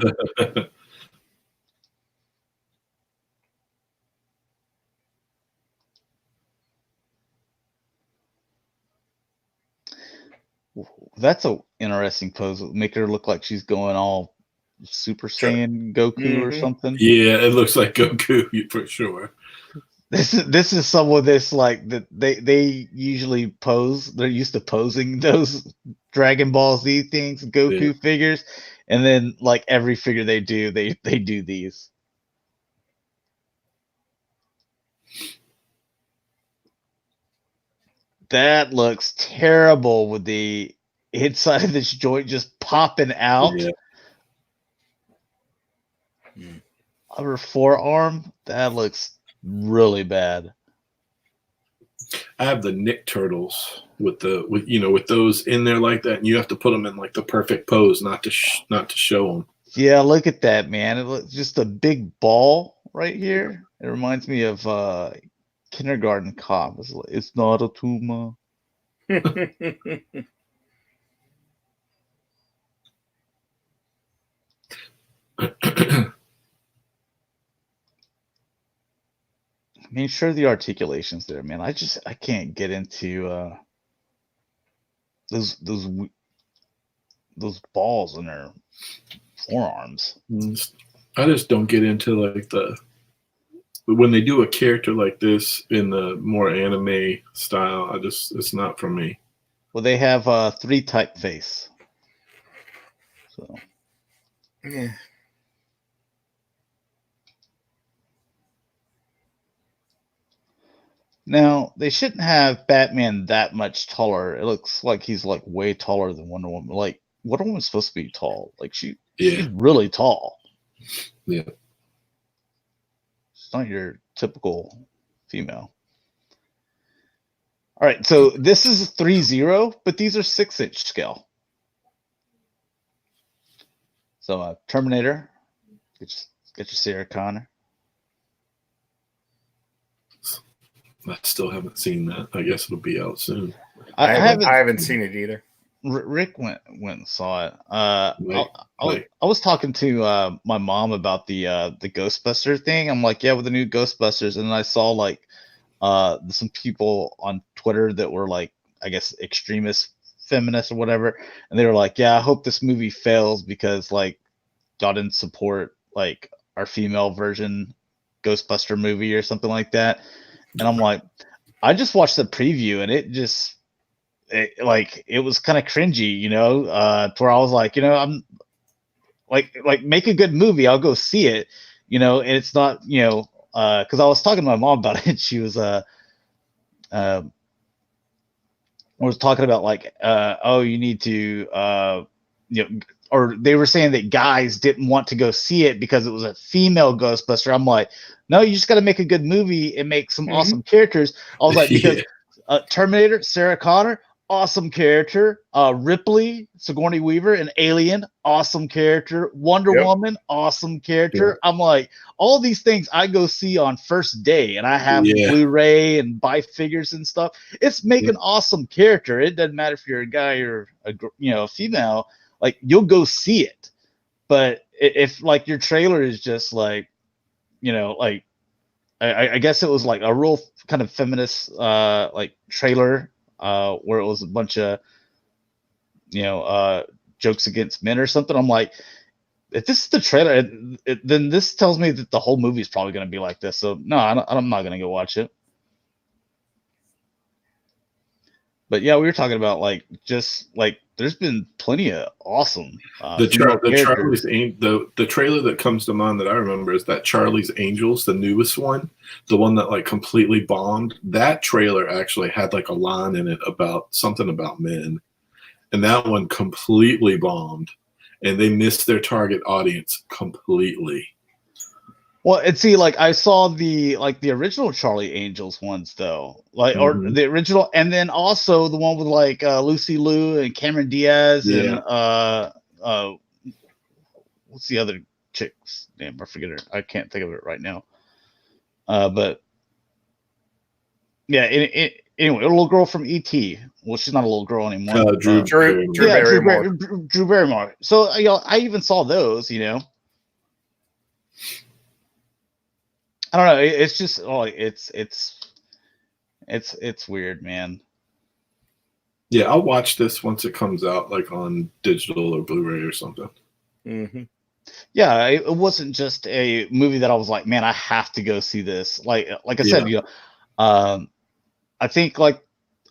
That's a interesting pose. Make her look like she's going all Super Saiyan Goku or something. Yeah, it looks like Goku for sure. This is someone that's like that they usually pose. They're used to posing those Dragon Ball Z things, Goku figures, and then like every figure they do, they do these. That looks terrible with the inside of this joint just popping out. Yeah. Upper forearm, that looks really bad. I have the Nick Turtles with those in there like that, and you have to put them in like the perfect pose, not to show them. Yeah, look at that, man! It looks just a big ball right here. It reminds me of Kindergarten Cop. It's not a tumor. I mean, sure, the articulation's there, man. I can't get into those balls in their forearms. I just don't get into like when they do a character like this in the more anime style. It's not for me. Well, they have 3 typeface. So yeah. Now, they shouldn't have Batman that much taller. It looks like he's like way taller than Wonder Woman. Like Wonder Woman's supposed to be tall. Like she's really tall. Yeah. It's not your typical female. All right, so this is 3-0, but these are 6-inch scale. So Terminator, get your Sarah Connor. I still haven't seen that. I guess it'll be out soon. I haven't seen it either. Rick went and saw it. I was talking to my mom about the Ghostbuster thing. I'm like, yeah, with the new Ghostbusters, and then I saw like some people on Twitter that were like, I guess, extremist feminists or whatever, and they were like, yeah, I hope this movie fails because like y'all didn't support like our female version Ghostbuster movie or something like that. And I'm like, I just watched the preview and it was kind of cringy, to where I was like, I'm like make a good movie. I'll go see it, and it's not, because I was talking to my mom about it. And she was, talking about like, you need to, or they were saying that guys didn't want to go see it because it was a female Ghostbuster. I'm like, no, you just got to make a good movie and make some awesome characters. I was like, because Terminator, Sarah Connor, awesome character. Ripley, Sigourney Weaver, an Alien, awesome character. Wonder Woman, awesome character. I'm like, all these things I go see on first day, and I have Blu-ray and buy figures and stuff. It's making awesome character. It doesn't matter if you're a guy or a female. Like, you'll go see it. But if like your trailer is just like, I guess it was like a real kind of feminist like trailer where it was a bunch of, jokes against men or something. I'm like, if this is the trailer, then this tells me that the whole movie is probably going to be like this. So no, I'm not going to go watch it. But yeah, we were talking about there's been plenty of awesome. The trailer that comes to mind that I remember is that Charlie's Angels, the newest one, the one that completely bombed. That trailer actually had a line in it about something about men, and that one completely bombed, and they missed their target audience completely. Well, and see, I saw the original Charlie Angels ones though, or the original, and then also the one with Lucy Liu and Cameron Diaz and what's the other chick's name? I forget her. I can't think of it right now. But yeah, anyway, a little girl from E.T. Well, she's not a little girl anymore. Drew Barrymore. Drew Barrymore. So I even saw those. I don't know. It's just it's weird, man. Yeah, I'll watch this once it comes out, on digital or Blu-ray or something. Mm-hmm. Yeah, it wasn't just a movie that I was like, man, I have to go see this. Like I said, I think I've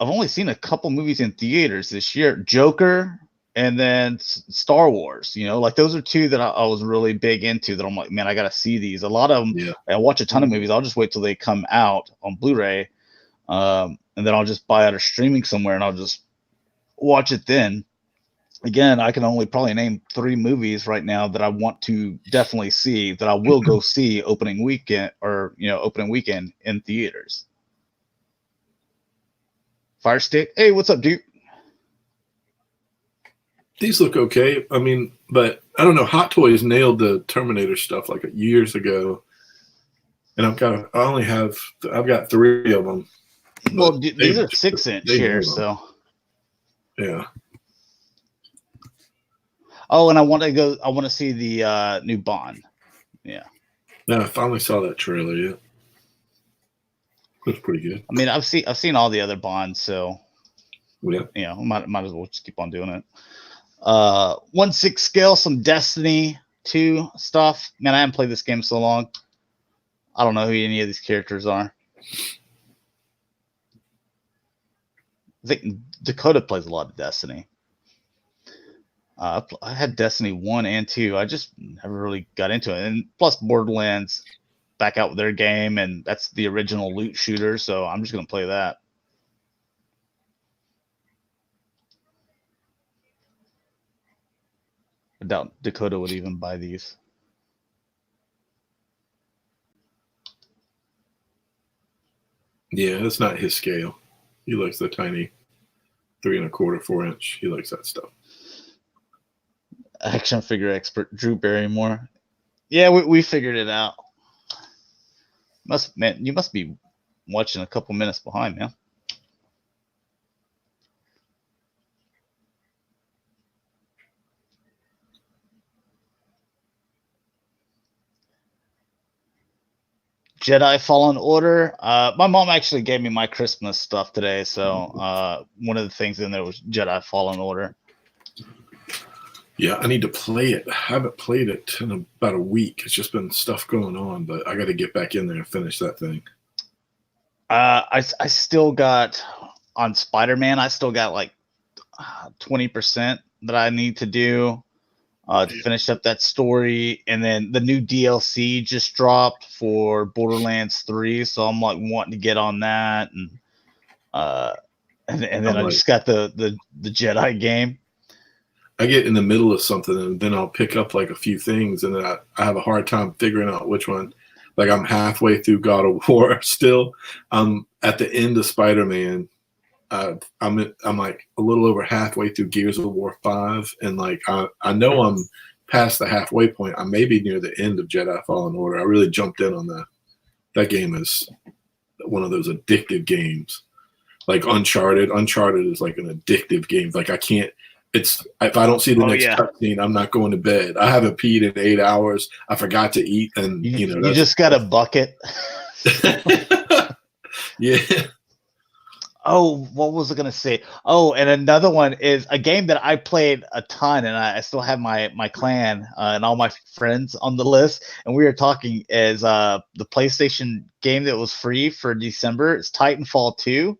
only seen a couple movies in theaters this year: Joker and then Star Wars. Those are two that I was really big into. That I'm like, man, I gotta see these. A lot of them, I watch a ton of movies. I'll just wait till they come out on Blu-ray, and then I'll just buy it or streaming somewhere, and I'll just watch it then. Again, I can only probably name 3 movies right now that I want to definitely see, that I will go see opening weekend in theaters. Fire Stick. Hey, what's up, dude? These look okay. I mean, but I don't know. Hot Toys nailed the Terminator stuff years ago, and I've got 3 of them. Well, these are 6-inch here, so yeah. Oh, and I want to see the new Bond. Yeah. No, I finally saw that trailer. Yeah, looks pretty good. I mean, I've seen all the other Bonds, so yeah, might as well just keep on doing it. 1/6 scale, some Destiny 2 stuff. Man, I haven't played this game so long. I don't know who any of these characters are. I think Dakota plays a lot of Destiny. I had Destiny 1 and 2. I just never really got into it. And plus Borderlands back out with their game, and that's the original loot shooter, so I'm just going to play that. I doubt Dakota would even buy these. Yeah, it's not his scale. He likes the tiny 3 1/4, 4-inch. He likes that stuff. Action figure expert Drew Barrymore. Yeah, we figured it out. You must be watching a couple minutes behind, man. Jedi Fallen Order. My mom actually gave me my Christmas stuff today, so one of the things in there was Jedi Fallen Order. Yeah, I need to play it. I haven't played it in about a week. It's just been stuff going on, but I got to get back in there and finish that thing. I still got on Spider-Man. I still got 20% that I need to do to finish up that story, and then the new DLC just dropped for Borderlands 3, so I'm wanting to get on that, and then I just got the Jedi game. I get in the middle of something, and then I'll pick up a few things, and then I have a hard time figuring out which one. I'm halfway through God of War still. I'm at the end of Spider-Man. I'm a little over halfway through Gears of War 5, and I know I'm past the halfway point. I may be near the end of Jedi Fallen Order. I really jumped in on that. That game is one of those addictive games. Uncharted. Uncharted is an addictive game. I can't. If I don't see the next cutscene, I'm not going to bed. I haven't peed in 8 hours. I forgot to eat, and you just got a bucket. Yeah. Oh, what was I gonna say? Oh, and another one is a game that I played a ton, and I still have my clan and all my friends on the list. And we were talking is the PlayStation game that was free for December. It's Titanfall 2,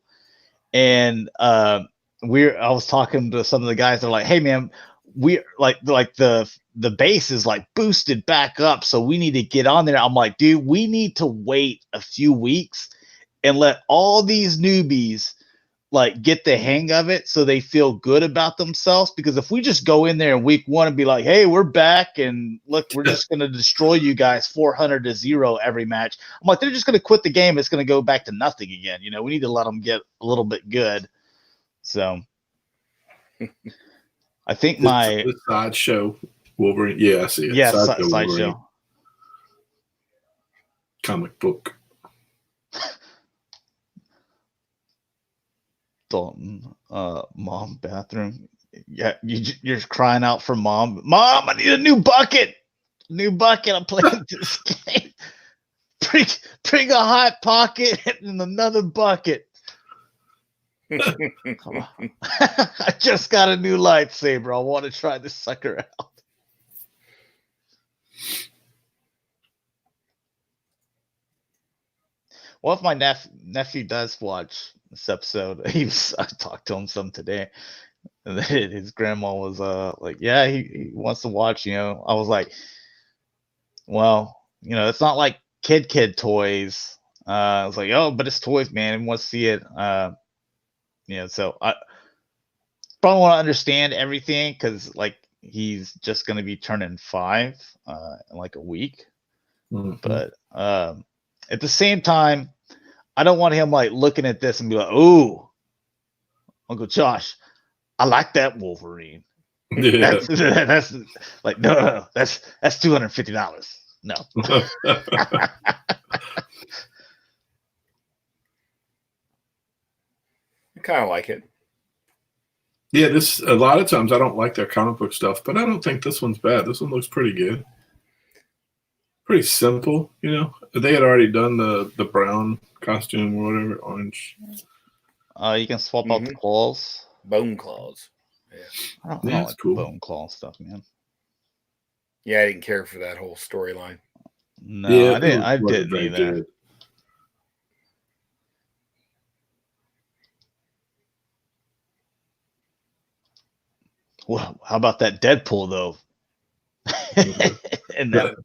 and I was talking to some of the guys. They're like, "Hey, man, we like the base is like boosted back up, so we need to get on there." I'm like, "Dude, we need to wait a few weeks and let all these newbies like get the hang of it so they feel good about themselves, because if we just go in there in week 1 and be like, hey, we're back and look, we're just going to destroy you guys 400-0 every match, I'm like, they're just going to quit the game. It's going to go back to nothing again. You know, we need to let them get a little bit good. So I think the Sideshow Wolverine. Yeah, I see it. Yeah, Sideshow. Comic book. Dalton, mom bathroom. Yeah, you're crying out for mom. Mom, I need a new bucket. I'm playing this game. Bring a hot pocket and another bucket. Come on. I just got a new lightsaber. I want to try this sucker out. Well, if my nephew does watch this episode, I talked to him some today, and then his grandma was like, yeah, he wants to watch, you know. I was like, well, you know, it's not like kid toys. I was like, oh, but it's toys, man. He wants to see it. You know, so I probably want to understand everything, because like he's just gonna be turning 5 in like a week. Mm-hmm. But at the same time, I don't want him like looking at this and be like, "Oh, Uncle Josh, I like that Wolverine." Yeah. That's like no, that's $250. No. I kind of like it. Yeah, this a lot of times I don't like their comic book stuff, but I don't think this one's bad. This one looks pretty good. Pretty simple, you know. They had already done the brown costume or whatever, orange. You can swap out the claws. Bone claws. Yeah. I don't like cool. bone claw stuff, man. Yeah, I didn't care for that whole storyline. No, Yeah, I didn't either. Good. Well, how about that Deadpool though? And that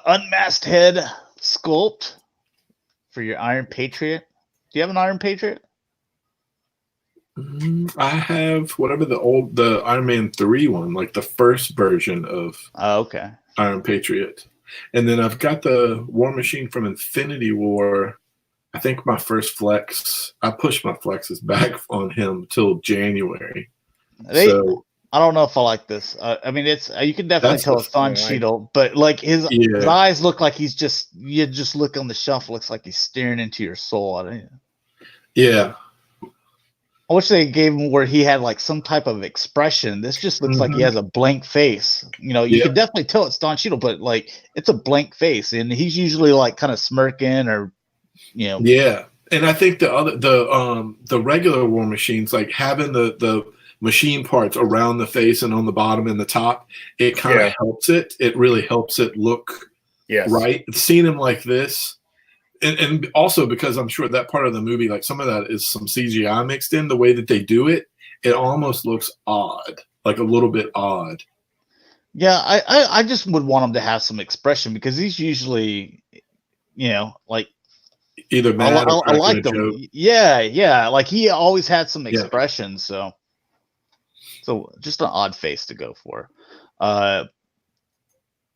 unmasked head sculpt for your Iron Patriot. Do you have an Iron Patriot? I have whatever the Iron Man 3 one, like the first version of Okay. Iron Patriot. And then I've got the War Machine from Infinity War. I think my first flex, I pushed my flexes back on him till January. I don't know if I like this. I mean, it's you can definitely tell it's Don Cheadle, but like his eyes look like he's you just look on the shelf, looks like he's staring into your soul. Yeah. I wish they gave him where he had like some type of expression. This just looks like he has a blank face. You know, you can definitely tell it's Don Cheadle, but like it's a blank face, and he's usually like kind of smirking or, you know. Yeah, and I think the regular War Machines, like having the machine parts around the face and on the bottom and the top, it kind of helps it. It really helps it look right. Seeing him like this. And also because I'm sure that part of the movie, like some of that is some CGI mixed in. The way that they do it, it almost looks odd, like a little bit odd. Yeah, I just would want him to have some expression, because he's usually, you know, like either mad or I like them. Yeah, like he always had some expression. So just an odd face to go for.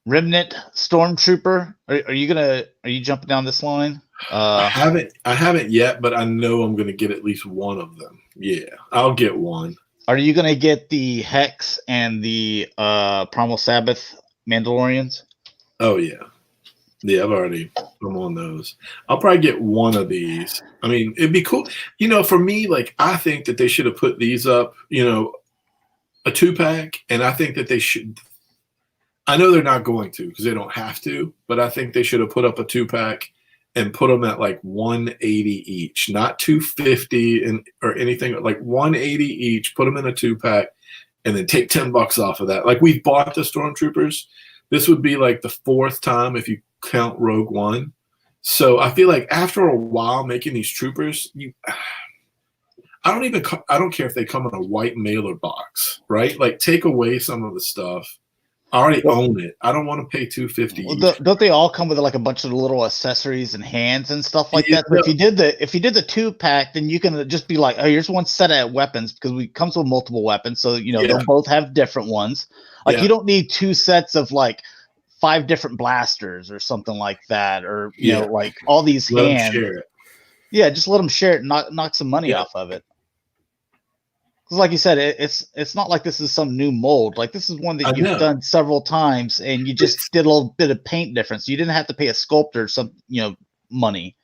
Remnant Stormtrooper. Are you jumping down this line? I haven't yet, but I know I'm gonna get at least one of them. Yeah, I'll get one. Are you gonna get the Hex and the PrimalSabbath Mandalorians? Oh yeah. Yeah, I'm on those. I'll probably get one of these. I mean, it'd be cool. You know, for me, like I think that they should have put these up, you know, a 2-pack, and I think that they should I know they're not going to because they don't have to, but I think they should have put up a 2-pack and put them at like 180 each, not 250 or anything, like 180 each. Put them in a 2-pack, and then take $10 off of that. Like we bought the Stormtroopers. This would be like the 4th time if you count Rogue One. So I feel like after a while making these troopers, I don't care if they come in a white mailer box, right? Like take away some of the stuff. I already own it. I don't want to pay $250. Well, don't they all come with like a bunch of little accessories and hands and stuff like that? So if you did the 2-pack, then you can just be like, oh, here's one set of weapons because it comes with multiple weapons, so they'll both have different ones. Like you don't need 2 sets of like 5 different blasters or something like that, or you know, like all these hands. Yeah, just let them share it and knock some money off of it. Because, like you said, it's not like this is some new mold. Like this is one that you've done several times, and you just did a little bit of paint difference. You didn't have to pay a sculptor some money.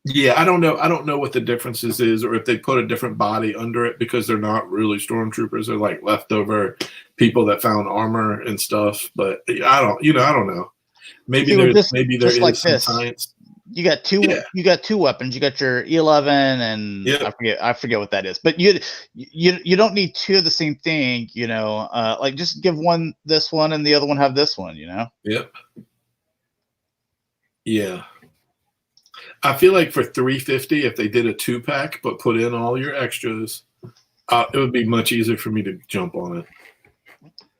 Yeah, I don't know what the differences is, or if they put a different body under it because they're not really stormtroopers. They're like leftover people that found armor and stuff. But I don't know. Maybe there is like some science. You got two. Yeah. You got 2 weapons. You got your E11 and I forget what that is. But you don't need 2 of the same thing. Like just give one this one and the other one have this one. Yep. Yeah. I feel like for $350, if they did a 2-pack but put in all your extras, it would be much easier for me to jump on it.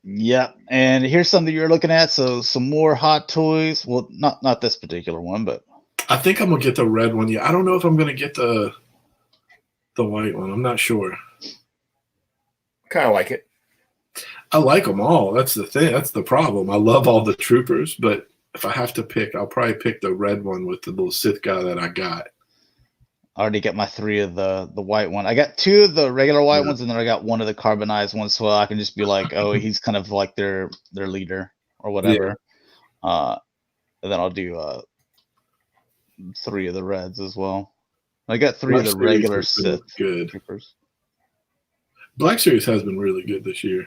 Yeah, and here's something you're looking at. So some more Hot Toys. Well, not this particular one, but I think I'm gonna get the red one. Yeah, I don't know if I'm gonna get the white one. I'm not sure. Kind of like it. I like them all. That's the thing. That's the problem. I love all the troopers, but if I have to pick, I'll probably pick the red one with the little Sith guy that I got. I already got my 3 of the white one. I got 2 of the regular white ones, and then I got 1 of the carbonized ones, so I can just be like, oh, he's kind of like their leader or whatever. Yeah. And then I'll do 3 of the reds as well. I got 3 of the regular Sith troopers. Black Series has been really good this year.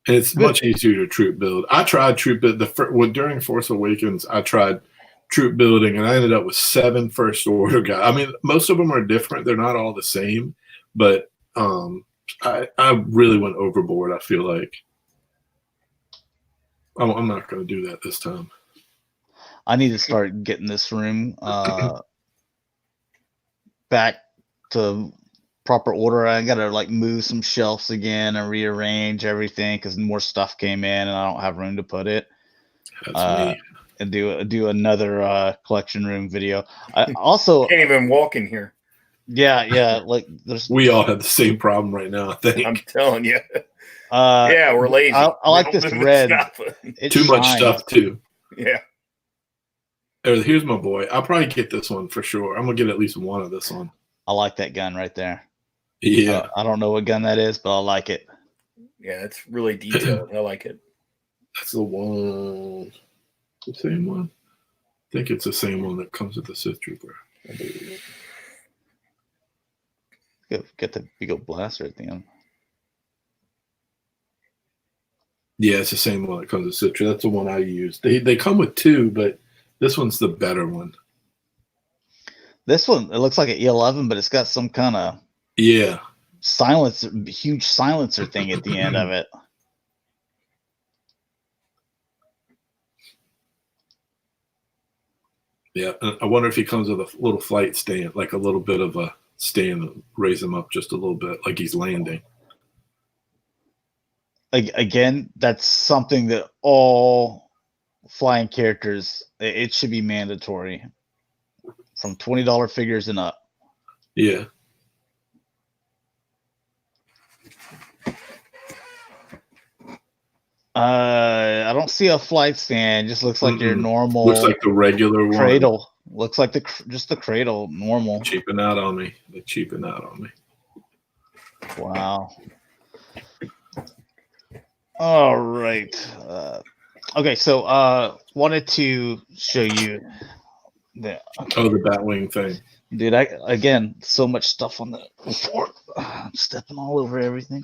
And it's much easier to troop build. I tried troop build during Force Awakens. I tried troop building, and I ended up with 7 First Order guys. I mean, most of them are different. They're not all the same, but I really went overboard. I feel like I'm not going to do that this time. I need to start getting this room back to proper order. I gotta like move some shelves again and rearrange everything because more stuff came in and I don't have room to put it. That's me. And do another collection room video. I also can't even walk in here. Yeah. Like we all have the same problem right now. I think I'm telling you. Yeah, we're lazy. I like this red. Too much stuff too. Yeah. Here's my boy. I'll probably get this one for sure. I'm gonna get at least one of this one. I like that gun right there. Yeah. I don't know what gun that is, but I like it. Yeah, it's really detailed. I like it. That's the one. The same one? I think it's the same one that comes with the Sith Trooper. Get the big old blaster at the end. Yeah, it's the same one that comes with Sith Trooper. That's the one I use. They come with 2, but this one's the better one. This one, it looks like an E11, but it's got some kind of huge silencer thing at the end of it. Yeah, I wonder if he comes with a little flight stand, like a little bit of a stand to raise him up just a little bit, like he's landing. Again, that's something that all flying characters, it should be mandatory. From $20 figures and up. Yeah. I don't see a flight stand. It just looks like your normal. Looks like the regular cradle. Looks like just the cradle, normal. They cheaping out on me. Wow. All right. Okay, so wanted to show you. The Batwing thing. Dude, so much stuff on the floor. I'm stepping all over everything.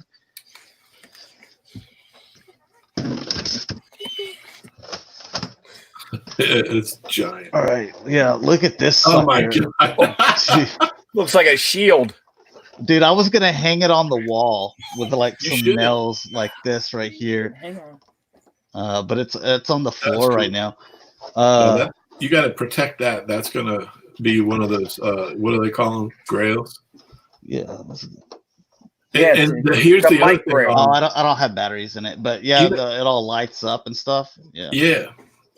It's giant. All right, yeah. Look at this. Oh my sucker. god! Looks like a shield. Dude, I was gonna hang it on the wall with like You some should. nails like this right here. Hang on. But it's on the floor cool. right now. You got to protect that. That's gonna be one of those. What do they call them? Grails. Yeah. Yeah, Here's the other mic thing. grail. I don't have batteries in it, but yeah, it all lights up and stuff. Yeah. Yeah,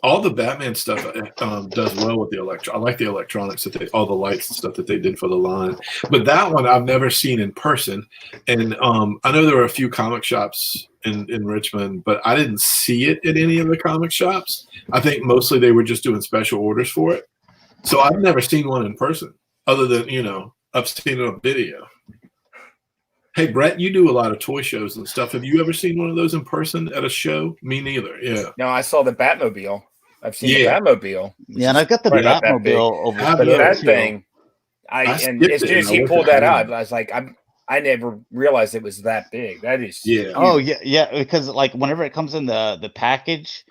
all the Batman stuff does well with the I like the electronics all the lights and stuff that they did for the line. But that one I've never seen in person, and I know there were a few comic shops in Richmond, but I didn't see it at any of the comic shops. I think mostly they were just doing special orders for it. So I've never seen one in person, other than I've seen it on video. Hey, Brett, you do a lot of toy shows and stuff. Have you ever seen one of those in person at a show? Me neither. Yeah. No, I saw the Batmobile. I've seen the Batmobile. Yeah, and I've got the Batmobile over But there. that thing, and as soon as he pulled that out, I was like, I never realized it was that big. That is huge. Oh yeah, because like whenever it comes in the package,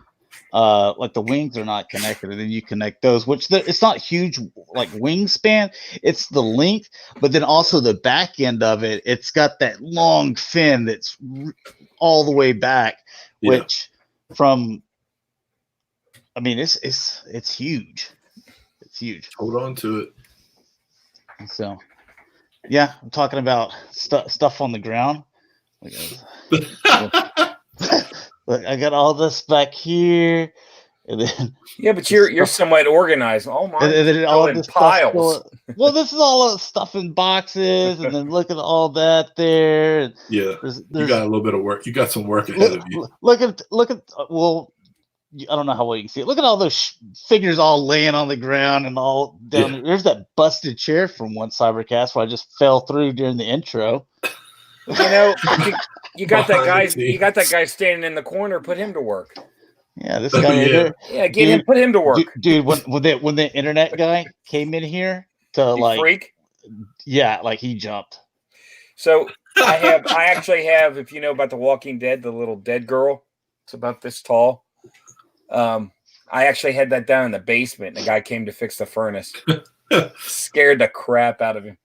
like the wings are not connected, and then you connect those, which it's not huge like wingspan, it's the length, but then also the back end of it, it's got that long fin that's all the way back, which from, I mean, it's huge. It's huge. Hold on to it. So, yeah, I'm talking about stuff on the ground. Look, I got all this back here, and then but you're somewhat organized. Oh my! And then all this piles. Well, this is all stuff in boxes, and then look at all that there. And yeah, there's, you got a little bit of work. You got some work ahead of you. Look at. Well, I don't know how well you can see it. Look at all those figures all laying on the ground and all down there. There's that busted chair from one Cybercast where I just fell through during the intro. You got that guy. You got that guy standing in the corner. Put him to work. Yeah, this guy right there. Yeah, get him. Put him to work, dude. When the internet guy came in here to freak. Yeah, like he jumped. So I actually have. If you know about The Walking Dead, the little dead girl. It's about this tall. I actually had that down in the basement. And the guy came to fix the furnace. Scared the crap out of him.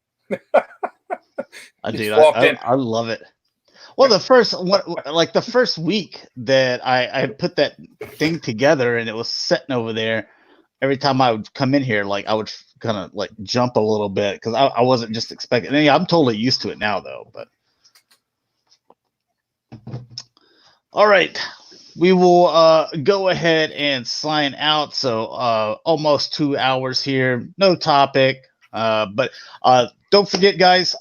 I love it. Well, the first week that I put that thing together and it was sitting over there, every time I would come in here, like I would kind of like jump a little bit because I wasn't just expecting. And I'm totally used to it now, though. But all right, we will go ahead and sign out. So almost 2 hours here, no topic, but. Don't forget, guys,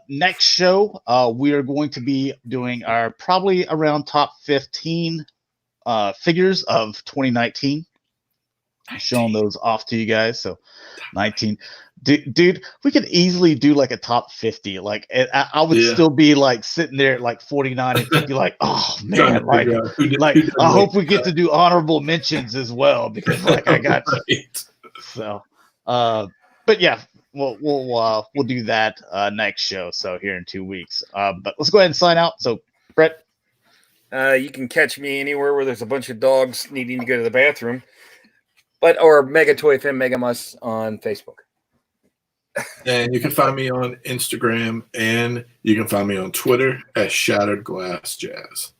next show, we are going to be doing our probably around top 15 figures of 2019. Showing those off to you guys. So 19. Dude, we could easily do like a top 50. Like I would still be like sitting there at like 49 and 50 like, oh man, I hope we get to do honorable mentions as well because like I got so but yeah. We'll do that next show. So here in 2 weeks. But let's go ahead and sign out. So Brett, you can catch me anywhere where there's a bunch of dogs needing to go to the bathroom, or Megatoy FM Megamus on Facebook. And you can find me on Instagram and you can find me on Twitter at Shatrdglassjazz.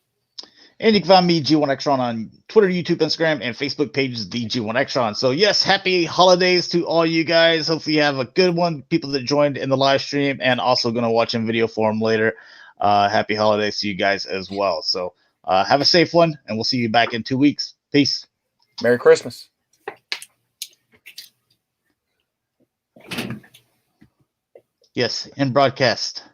And you can find me, G1Xron, on Twitter, YouTube, Instagram, and Facebook pages, the G1Xron. So, yes, happy holidays to all you guys. Hopefully you have a good one. People that joined in the live stream and also going to watch in video form later. Happy holidays to you guys as well. So, have a safe one, and we'll see you back in 2 weeks. Peace. Merry Christmas. Yes, in broadcast.